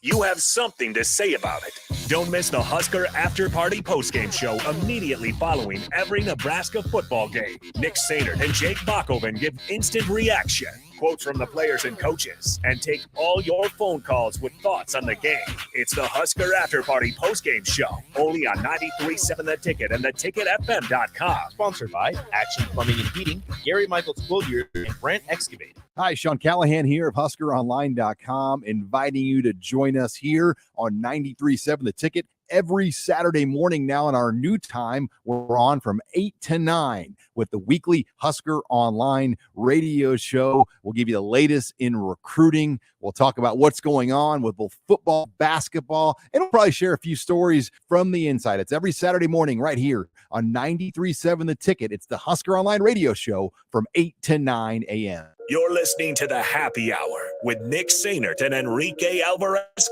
you have something to say about it. Don't miss the Husker After Party postgame show immediately following every Nebraska football game. Nick Sainer and Jake Bachhoven give instant reaction, quotes from the players and coaches, and take all your phone calls with thoughts on the game. It's the Husker After Party postgame show, only on 93.7 The Ticket and theticketfm.com. Sponsored by Action Plumbing and Heating, Gary Michaels Clothier, and Brent Excavate. Hi, Sean Callahan here of HuskerOnline.com, inviting you to join us here on 93.7 The Ticket every Saturday morning now in our new time. We're on from 8 to 9 with the weekly Husker Online radio show. We'll give you the latest in recruiting. We'll talk about what's going on with both football, basketball, and we'll probably share a few stories from the inside. It's every Saturday morning right here on 93.7 The Ticket. It's the Husker Online radio show from 8 to 9 a.m. You're listening to the Happy Hour with Nick Sainert and Enrique Alvarez,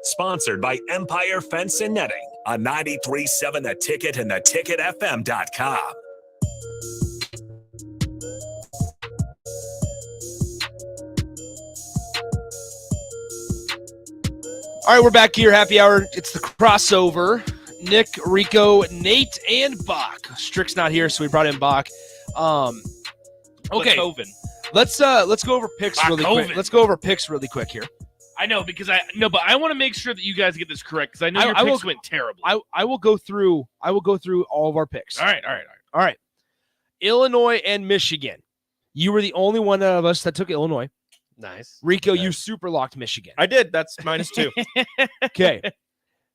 sponsored by Empire Fence and Netting, on 93.7 The Ticket and theticketfm.com. All right, we're back here. Happy hour. It's the crossover. Nick, Rico, Nate, and Bach. Strick's not here, so we brought in Bach. Okay, let's go over picks really quick. Let's go over picks really quick here. I know but I want to make sure that you guys get this correct because I know your picks went terribly. I will go through all of our picks. All right. Illinois and Michigan. You were the only one of us that took Illinois. Nice. Rico, you super locked Michigan. I did. That's -2. Okay.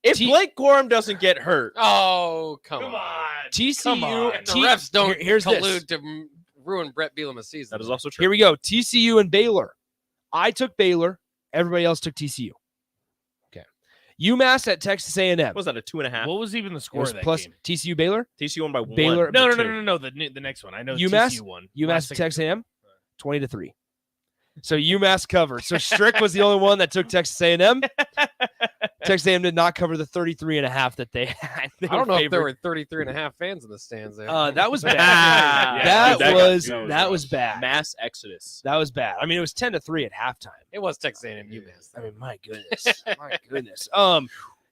If Blake Corum doesn't get hurt. Oh, come on. TCU. Come on. The refs don't here's collude to ruin Brett Bielema's season. That is also true. Here we go. TCU and Baylor. I took Baylor. Everybody else took TCU. Okay. UMass at Texas A&M. What was that, a 2.5? What was even the score of that plus game? TCU Baylor? TCU won by 1. Baylor. No. The next one. I know UMass TCU won. UMass at Texas A&M 20-3. So UMass covered. So Strick was the only one that took Texas A&M. Texas A&M did not cover the 33.5 that they had. I don't know if there were 33.5 fans in the stands there. That was bad. That was bad. Mass exodus. That was bad. I mean, it was 10-3 at halftime. It was Texas A&M UMass. I mean, my goodness. My goodness.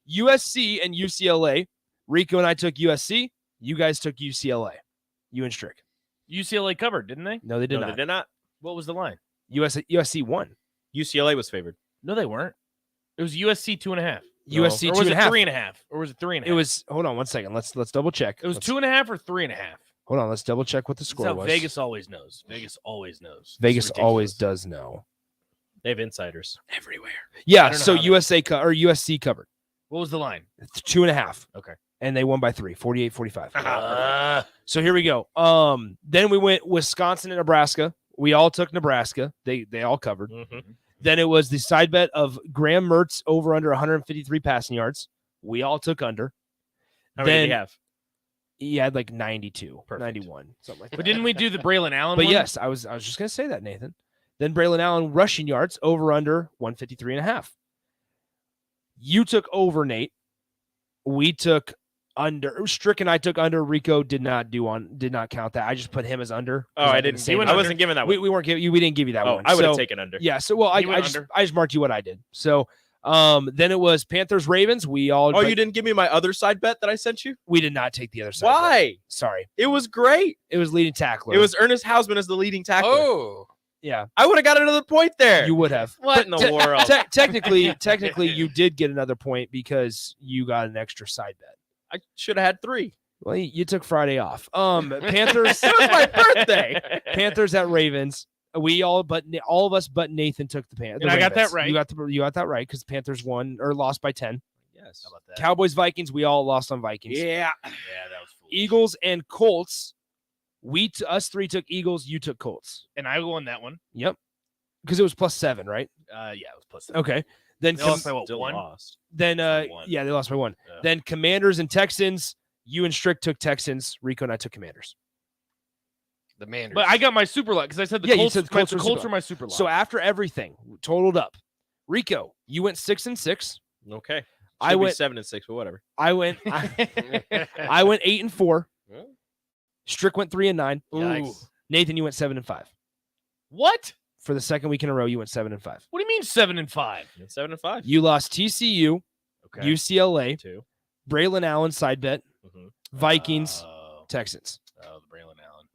USC and UCLA. Rico and I took USC. You guys took UCLA. You and Strick. UCLA covered, didn't they? No, they did No, not. they did not. What was the line? USC won. UCLA was favored. No, they weren't. It was USC 2.5. USC or was 2.5. it 3.5? Or was it 3.5? It was. Hold on 1 second. Let's double check. It was 2.5 or 3.5. Hold on. Let's double check what the score That's how was. Vegas always knows. Vegas always knows. Vegas always does know. They have insiders everywhere. Yeah. I don't know So how USC covered. What was the line? It's 2.5. Okay. And they won by 3, 48-45. So here we go. Then we went Wisconsin and Nebraska. We all took Nebraska. They all covered. Mm-hmm. Then it was the side bet of Graham Mertz over under 153 passing yards. We all took under. How many did he have? He had like 92, 91, something like that. But didn't we do the Braylon Allen But one? yes, I was just going to say that, Nathan. Then Braylon Allen rushing yards over under 153.5. You took over, Nate. We took under. Strick and I took under. Rico did not count that. I just put him as under. Oh, I didn't. I wasn't given that one. We weren't giving. We didn't give you that one. I would have taken under. Yeah. So I just marked you what I did. So then it was Panthers Ravens. We all. Oh, you didn't give me my other side bet that I sent you? We did not take the other side. Why? Bet. Sorry. It was great. It was leading tackler. It was Ernest Hausman as the leading tackler. Oh. Yeah. I would have got another point there. You would have. What in the world? Technically, you did get another point because you got an extra side bet. I should have had 3. Well, you took Friday off. Panthers. It was my birthday. Panthers at Ravens. All of us but Nathan took the Panthers. And I got that right. You got that right because Panthers won or lost by 10. Yes. How about that? Cowboys Vikings. We all lost on Vikings. Yeah. Yeah, that was foolish. Eagles and Colts. Us three took Eagles. You took Colts. And I won that one. Yep. Because it was +7, right? Yeah, it was +7. Okay. Then They lost by what, 1? Lost. Then one. yeah, they lost by 1. Yeah. Then Commanders and Texans. You and Strick took Texans. Rico and I took Commanders. The Manders. But I got my super luck because I said the Yeah, you Colts, said the Colts the were Colts super were my super luck. So after everything totaled up, Rico, you went 6-6. Okay. I Should be went 7-6, but whatever. I went 8-4. Strick went 3-9. Yikes. Nathan, you went 7-5. What? For the second week in a row, you went 7-5. What do you mean 7-5? 7-5. You lost TCU, Okay. UCLA, 2. Braylon Allen side bet, Vikings, Texans. Oh, the Braylon Allen.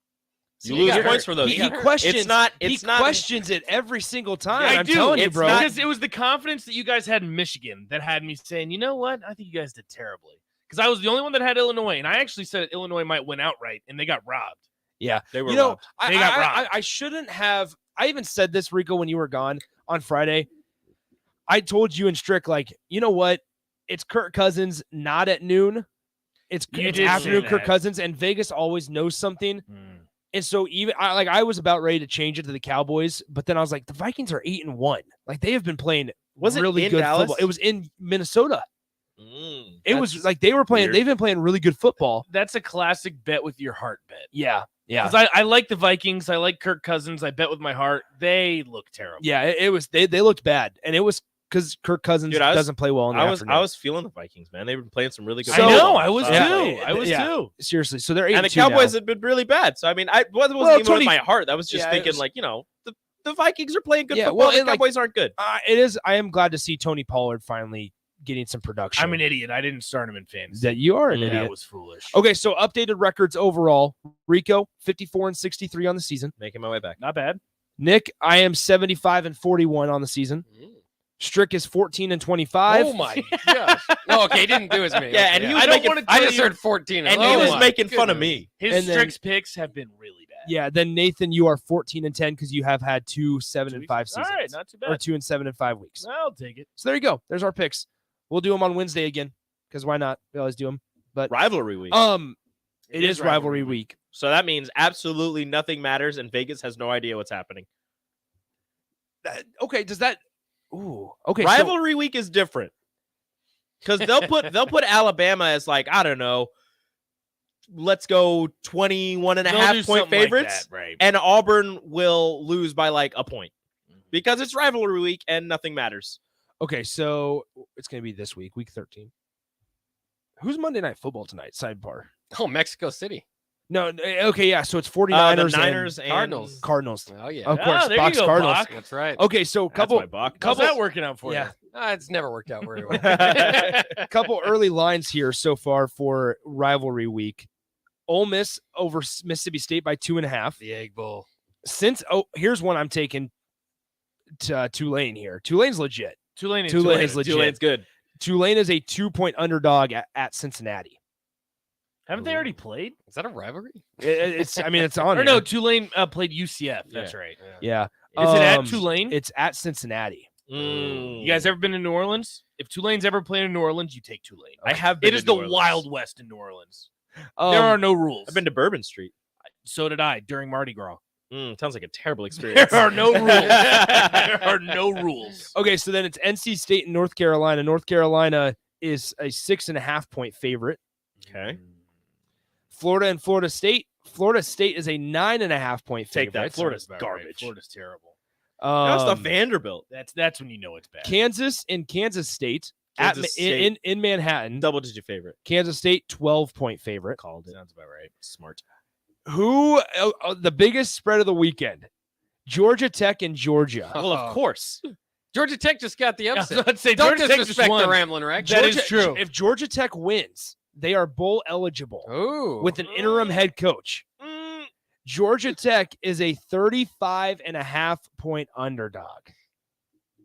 You lose points for those. He questions. It's not questions it every single time. I I'm do. telling you, It's bro. because it was the confidence that you guys had in Michigan that had me saying, you know what? I think you guys did terribly. Because I was the only one that had Illinois, and I actually said Illinois might win outright, and they got robbed. Yeah, they were. robbed. They got robbed. I shouldn't have. I even said this, Rico, when you were gone on Friday. I told you and Strick, like, you know what? It's Kirk Cousins, not at noon. It's afternoon Kirk Cousins, and Vegas always knows something. And so I was about ready to change it to the Cowboys, but then I was like, the Vikings are 8-1. Like, they have been playing really good football. It was in Minnesota. It was like they were playing. Weird. They've been playing really good football. That's a classic bet with your heart bet. Yeah. Because I like the Vikings. I like Kirk Cousins. I bet with my heart. They look terrible. Yeah, it was. They looked bad, and it was because Kirk Cousins Dude, doesn't play well in the I afternoon. was feeling the Vikings, man. They've been playing some really good. I know. football. I was too. I was too. Seriously. So they're 8-2 And the Cowboys now. have been really bad. So I mean, I wasn't even Tony- with my heart. That was just Yeah, it thinking, was- like, the Vikings are playing good Yeah, football. well, The and, like, Cowboys aren't good. It is. I am glad to see Tony Pollard finally getting some production. I'm an idiot. I didn't start him in fantasy. That you are an That idiot. was foolish. Okay, so updated records overall. Rico 54-63 on the season. Making my way back. Not bad. Nick, I am 75-41 on the season. Strick is 14-25. Oh my gosh! No, okay, he didn't do as many. Yeah, and he was I don't making. want to I tell just you, heard 14, And he was making fun of me. his And then- Strix picks have been really bad. Yeah, then Nathan, you are 14-10 because you have had 2 7-5 seasons. All right, not too Or bad. 2 7 and 5 weeks. I'll take it. So there you go. There's our picks. We'll do them on Wednesday again because why not? We always do them. But Rivalry week. it is rivalry week. So that means absolutely nothing matters, and Vegas has no idea what's happening. Okay, does that? Ooh, okay. Rivalry week is different because they'll put Alabama as, like, I don't know, let's go 21 and a They'll half do point something like favorites, that, right. and Auburn will lose by like a point because it's rivalry week and nothing matters. Okay, so it's going to be this week, week 13. Who's Monday Night Football tonight? Sidebar. Oh, Mexico City. No, okay, yeah. So it's 49ers, Niners and Cardinals. Cardinals. Oh yeah, Of course, there you Bucks go, Cardinals. Bach. that's right. Okay, so couple How's couple that working out for yeah, you? It's never worked out very well. couple early lines here so far for rivalry week. Ole Miss over Mississippi State by 2.5. The Egg Bowl. Here's one I'm taking to Tulane here. Tulane's legit. Tulane is legit. Tulane's good. Tulane is a 2-point underdog at Cincinnati. Haven't they already played? Is that a rivalry? It's on Or no, here. Tulane played UCF. That's Yeah. right. Yeah. Is it at Tulane? It's at Cincinnati. You guys ever been to New Orleans? If Tulane's ever played in New Orleans, you take Tulane. I have been It to is New the Orleans. Wild West in New Orleans. There Um, are no rules. I've been to Bourbon Street. So did I during Mardi Gras. Sounds like a terrible experience. There are no rules. There are no rules. Okay, so then it's NC State and North Carolina. North Carolina is a 6.5 point favorite. Okay. Florida and Florida State. Florida State is a 9.5 point favorite. Take that. Florida's Sounds about right. garbage. Florida's terrible. That's the Vanderbilt. That's when you know it's bad. Kansas and Kansas State, Kansas State. in Manhattan. Double digit favorite. Kansas State 12-point favorite. Called it. Sounds about right. Smart. Who the biggest spread of the weekend? Georgia Tech and Georgia. Well, of course. Georgia Tech just got the upset. Let's say Don't Georgia Tech just disrespect the won. Ramblin' Wreck. That is true. If Georgia Tech wins, they are bowl eligible Ooh. with an interim head coach. Georgia Tech is a 35.5 point underdog.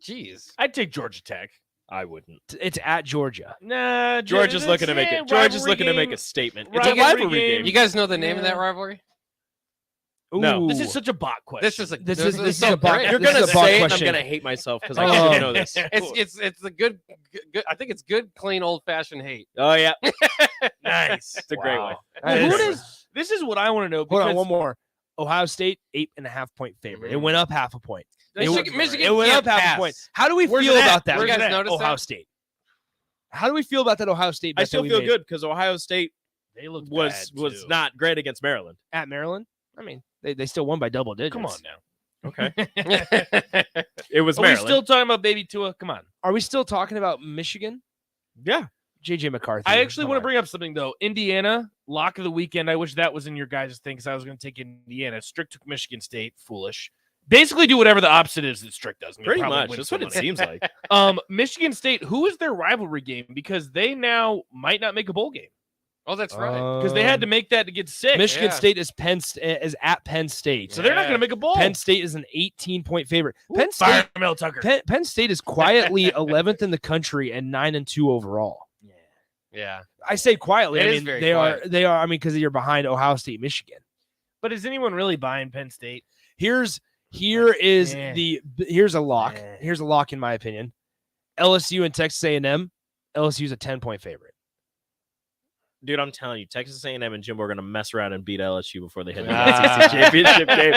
Jeez. I'd take Georgia Tech. I wouldn't. It's at Georgia. Nah, Georgia's looking to make it. Georgia's looking to make a statement. It's a Rivalry rivalry game. game. You guys know the name of that rivalry? No. This Ooh. is such a bot question. This is a This this is so a bot- great. You're This gonna is a bot say it, and I'm question. gonna hate myself because I didn't know this. It's a good I think it's good, clean, old fashioned hate. Oh yeah, nice. it's a great one. This is what I want to know. Hold on, because one more. Ohio State 8.5 point favorite. It went up half a point. Michigan It went up can't half pass. a point. How do we Where's feel it at? about that? Where's you guys notice Ohio that? State. How do we feel about that Ohio State? I bet still that we feel made? good because Ohio State They look was not great against Maryland. At Maryland. I mean, they still won by double digits. Come on now. Okay, it was Are we Maryland. still talking about Baby Tua? Come on. Are we still talking about Michigan? Yeah. JJ McCarthy. I actually Come want to on. bring up something though. Indiana lock of the weekend. I wish that was in your guys' thing because I was going to take Indiana. Strick took Michigan State. Foolish. Basically, do whatever the opposite is that Strick does. and you'll Pretty probably much. win That's some what it money. seems like. Michigan State. Who is their rivalry game? Because they now might not make a bowl game Oh, that's right. because they had to make that to get sick. Michigan Yeah. State is at Penn State. So they're not going to make a bowl. Penn State is an 18-point favorite. Ooh, Penn fire State. Mel Tucker. Penn State is quietly 11th in the country and 9-2 overall. Yeah. I say quietly. It I is mean, very they quiet. are. They are. I mean, because you're behind Ohio State, Michigan. But is anyone really buying Penn State? Here is here's a lock. Eh. Here's a lock in my opinion. LSU and Texas A&M. LSU is a 10-point favorite. Dude, I'm telling you, Texas A&M and Jimbo are going to mess around and beat LSU before they head to the SEC championship game.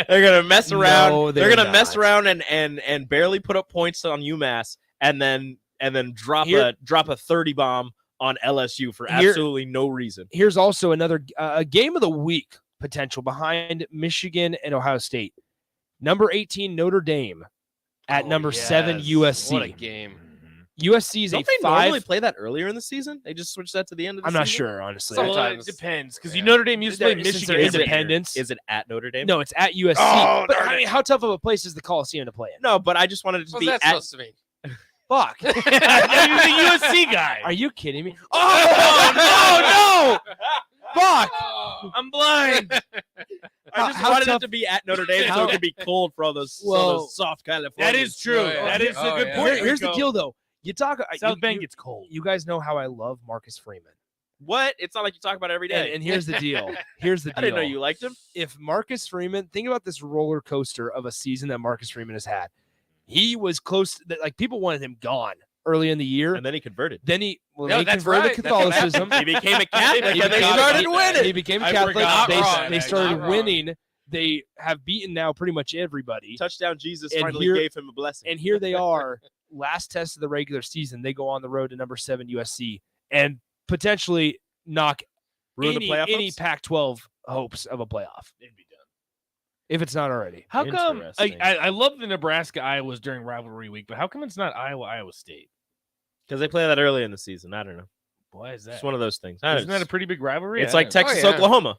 They're going to mess around. No, they're they're going to mess not. around and barely put up points on UMass, and then drop a 30 bomb on LSU for Here- absolutely no reason. Here's also another a game of the week potential behind Michigan and Ohio State. Number 18 Notre Dame at number 7 yes. USC. What a game. USC is Don't a they 5. normally play that earlier in the season? They just switched that to the end of the I'm season? not sure, honestly. Well, it Sometimes. depends because Notre Dame used to play Since Michigan. their every year. independence. Is it at Notre Dame? No, it's at USC. Oh, but darn I it. mean, how tough of a place is the Coliseum to play in? No, but I just wanted it to What's be that at. supposed to mean? Fuck. You're the USC guy. Are you kidding me? Oh, no! Fuck! I'm blind. I just how wanted tough- it to be at Notre Dame so it could be cold for all those, soft California. That is true. That is a good point. Here's the deal, though. You talk. South Bend gets cold. You guys know how I love Marcus Freeman. What? It's not like you talk about it every day. And here's the deal. Here's the deal. I didn't know you liked him. If Marcus Freeman, think about this roller coaster of a season that Marcus Freeman has had. He was close. Like people wanted him gone early in the year, And then he converted. then he No, he that's converted right. to That's what Catholicism. He became a Catholic, He and they became- started winning. He became a I Catholic. forgot. They, Not wrong, they man. started Not wrong. winning. They have beaten now pretty much everybody. Touchdown Jesus And finally here- gave him a blessing. And here they are, last test of the regular season. They go on the road to number 7 USC and potentially knock Ruin the playoff any hopes? Pac-12 hopes of a playoff. It'd be done. If it's not already. How come? Interesting. I love the Nebraska Iowas during rivalry week, but how come it's not Iowa State? Because they play that early in the season. I don't know. Why is that? It's one of those things. Isn't that a pretty big rivalry? It's I like don't know. Texas, Oh, yeah. Oklahoma.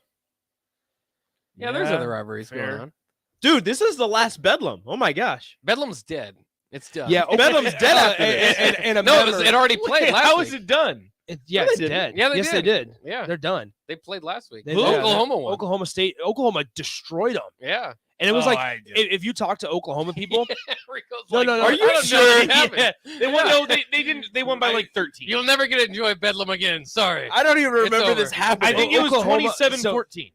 Yeah, there's other rivalries fair. going on. Dude, this is the last Bedlam. Oh my gosh. Bedlam's dead. It's done. Yeah, Bedlam's dead after this. and a No, matter- it already played last How week. is it done? yeah, they it's didn't. dead. Yeah, they yes, did. they did. Yeah, They're done. they played last week. They- Oklahoma won. Oklahoma State. Oklahoma destroyed them. Yeah. And it was Oh, like, I did. if you talk to Oklahoma people, Rico's No, like, no, no. "I Are don't you know sure? what happened." Yeah. They won. No, they didn't. They won by like 13. You'll never get to enjoy Bedlam again. Sorry. I don't even remember over. this happening. I think it was Oklahoma- 27-14.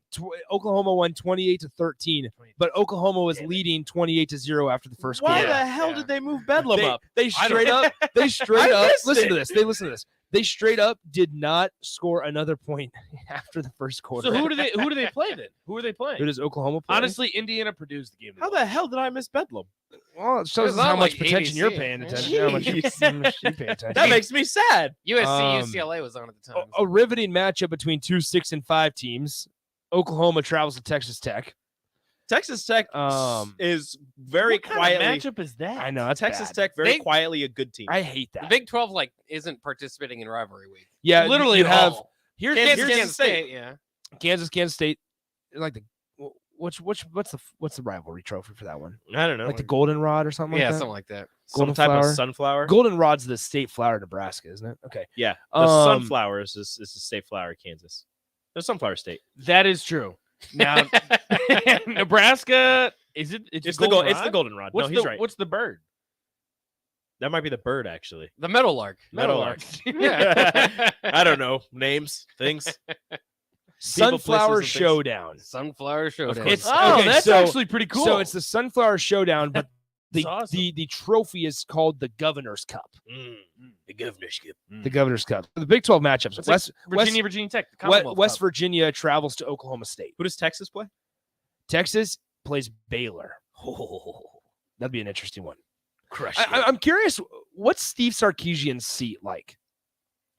Oklahoma won 28-13, but Oklahoma was leading 28-0 after the first Why quarter. the hell did they move Bedlam up? They straight up. They straight I up. missed Listen it. to this. They listen to this. They straight up did not score another point after the first quarter. So who do they play then? Who are they playing? Who does Oklahoma play? Honestly, Indiana produced the game. How the hell did I miss Bedlam? Well, it shows was us how on, much like, attention you're ABC. paying Yeah. attention. How much you pay attention. That makes me sad. USC, Um, UCLA was on at the time. A riveting matchup between 2 6 and 5 teams. Oklahoma travels to Texas Tech. Texas Tech is very What kind of quietly. matchup is that? I know that's Texas bad. Tech very They- quietly a good team. I hate The that. Big 12 isn't participating in rivalry week. Yeah, Literally you at have all. here's Kansas State. Yeah. Kansas State. Like the what's the rivalry trophy for that one? I don't know. Like the goldenrod or something. Yeah, like that? something like that. some golden type flower? of sunflower. Goldenrod's the state flower of Nebraska, isn't it? Okay. Yeah, the sunflower is the state flower of Kansas. The sunflower state. That is true. Now, Nebraska is it? It's the goldenrod. What's No, he's the, right. What's the bird? That might be the bird actually. The Meadowlark. Meadowlark. Yeah. I don't know names, things. Sunflower places, and things. Showdown. Sunflower Showdown. It's Oh, okay, that's so- actually pretty cool. So it's the Sunflower Showdown, but the That's awesome. the trophy is called the Governor's Cup. The governor's cup. The Governor's Cup. The Big 12 matchups. It's like Virginia Tech. The Commonwealth West Cup. Virginia travels to Oklahoma State. Who does Texas play? Texas plays Baylor. That'd be an interesting one. Crush. I'm curious, what's Steve Sarkisian's seat like?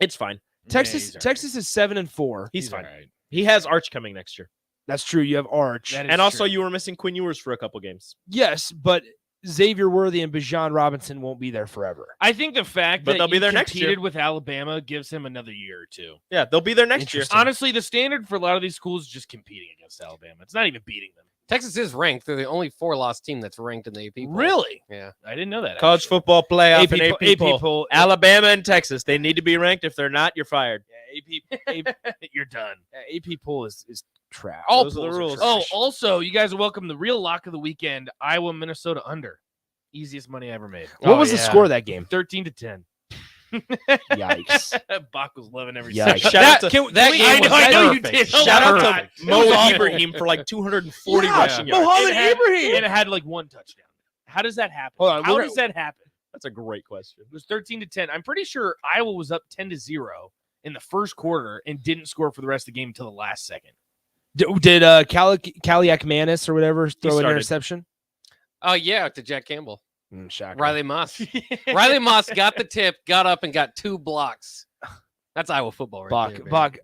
It's fine. Texas he's Texas is 7-4. He's fine. all right. He has Arch coming next year, That's true. You have Arch. That is and also true. you were missing Quinn Ewers for a couple games. Yes, but Xavier Worthy and Bijan Robinson won't be there forever. I think the fact But that they'll be he there next competed year. with Alabama gives him another year or two. Yeah, they'll be there next year. Interesting. Honestly, the standard for a lot of these schools is just competing against Alabama. It's not even beating them. Texas is ranked. They're the only 4-loss team that's ranked in the AP poll. Really? Yeah. I didn't know that. College actually. football playoff AP and AP, poll. poll. Alabama and Texas, they need to be ranked. If they're not, you're fired. AP You're done. AP poll is trash. All Those are the polls rules. Oh, also, you guys are welcome. The real lock of the weekend: Iowa, Minnesota under. Easiest money I ever made. What was the score of that game? 13-10. Yikes. Bach was loving every Yikes. second. Shout out to that game was I know you perfect. did. Shout out to It Mo was awful. Ibrahim for like 240 Yeah, rushing yards. Mohamed It had- Ibrahim. And it had like one touchdown. How does that happen? Hold on, How we're- does that happen? That's a great question. It was 13-10. I'm pretty sure Iowa was up 10-0 in the first quarter and didn't score for the rest of the game until the last second. Did Kaliak Manis or whatever throw an started. interception? Oh, yeah, to Jack Campbell. Shocker. Riley Moss. Riley Moss got the tip, got up, and got 2 blocks. That's Iowa football right Buck, there. Buck,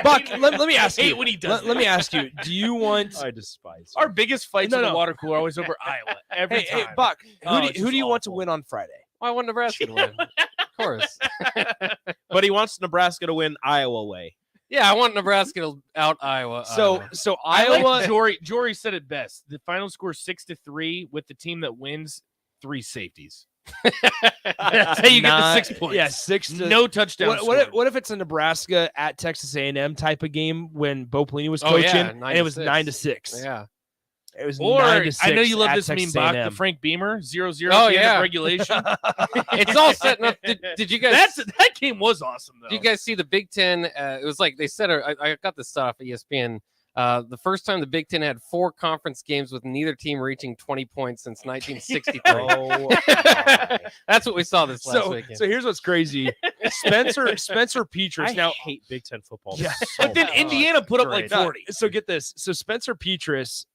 Buck. Let me ask you. When he does let me ask you. Do you want I despise Our biggest fights No, in the no. water cooler are always over Iowa. Every Hey, time. Buck. Oh, Who it's do you just want to awful. win on Friday? Well, I want Nebraska to win. Of course. But he wants Nebraska to win Iowa way. Yeah, I want Nebraska to out Iowa. So I Iowa. like Jory said it best. The final score 6-3 with the team that wins 3 safeties. That's how you get the 6 points. Yeah, 6 to no touchdowns. What if it's a Nebraska at Texas A&M type of game when Bo Pelini was coaching and it was 9-6? Yeah. It was Or 9-6. I know you love at this Texas meme, Bach, the A&M. Frank Beamer 0-0 Oh, at the end yeah. of regulation. It's all setting up. Did you guys? That game was awesome though. Did you guys see the Big Ten? It was like they said. I got this stuff at ESPN. The first time the Big Ten had 4 conference games with neither team reaching 20 points since 1963. That's what we saw this last weekend. So here's what's crazy. Spencer Petras. I now hate Big Ten football. Yeah. so But then much. Indiana put up like No, 40. so get this. So Spencer Petras,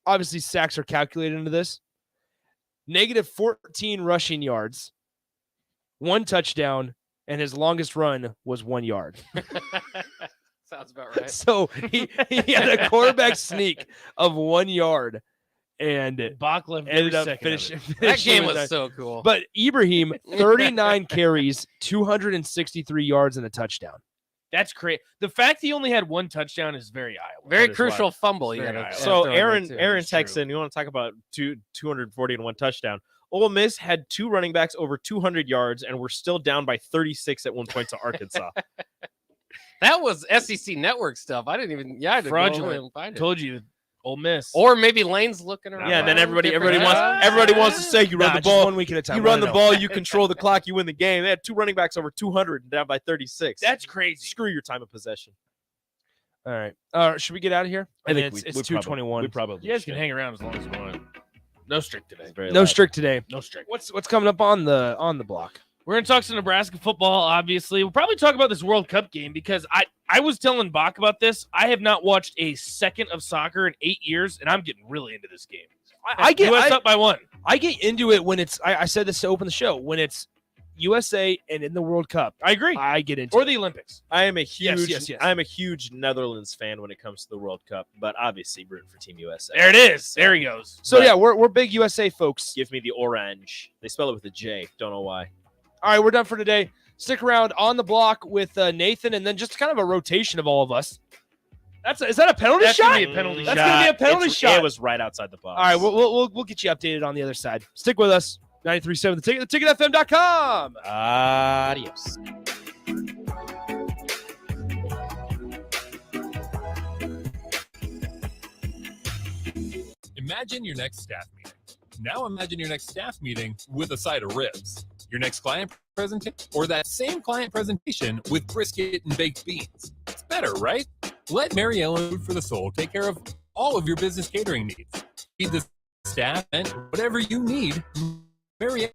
obviously sacks are calculated into this. Negative 14 rushing yards, 1 touchdown, and his longest run was 1 yard. Sounds about right. So he had a quarterback sneak of 1 yard and Bach loved ended every up second of finishing. it. That game with was so cool. But Ibrahim, 39 carries, 263 yards, and a touchdown. That's crazy. The fact he only had 1 touchdown is very Iowa. Very That is crucial wild. fumble. You Very gotta, Iowa. So throw in there, Aaron too. texted in. You want to talk about 240 and 1 touchdown? Ole Miss had 2 running backs over 200 yards, and we're still down by 36 at one point to Arkansas. That was SEC Network stuff. I didn't even. Yeah, I had to go over Fraudulent. and find it. Told you, Ole Miss. Or maybe Lane's looking around. Yeah, and then everybody Different- wants to say you run Nah, the just ball. 1 week at a time. You Let run it the know. ball, you control the clock, you win the game. They had 2 running backs over 200 and down by 36. That's crazy. Screw your time of possession. All right. Should we get out of here? I think it's we 2:21. We probably You guys can hang around as long as you want. No strict today. No strict today. No strict. What's coming up on the block? We're going to talk some Nebraska football, obviously. We'll probably talk about this World Cup game because I was telling Bach about this. I have not watched a second of soccer in 8 years, and I'm getting really into this game. I get US up by 1. I get into it when it's. I said this to open the show when it's USA and in the World Cup. I agree. I get into Or it. the Olympics. I am a huge yes. I'm a huge Netherlands fan when it comes to the World Cup, but obviously rooting for Team USA. There it is. There he goes. So But yeah, we're big USA folks. give me the orange. They spell it with a J. Don't know why. All right, we're done for today. Stick around on the block with Nathan, and then just kind of a rotation of all of us. Is that a penalty That's shot? gonna be a penalty That's shot. gonna be a penalty shot. It was right outside the box. All right, we'll get you updated on the other side. Stick with us. 93.7 The Ticket, theticketfm.com. Adios. Imagine your next staff meeting. Now imagine your next staff meeting with a side of ribs. Your next client presentation, or that same client presentation with brisket and baked beans. It's better, right? Let Mary Ellen Food for the Soul take care of all of your business catering needs. Feed the staff and whatever you need. Mary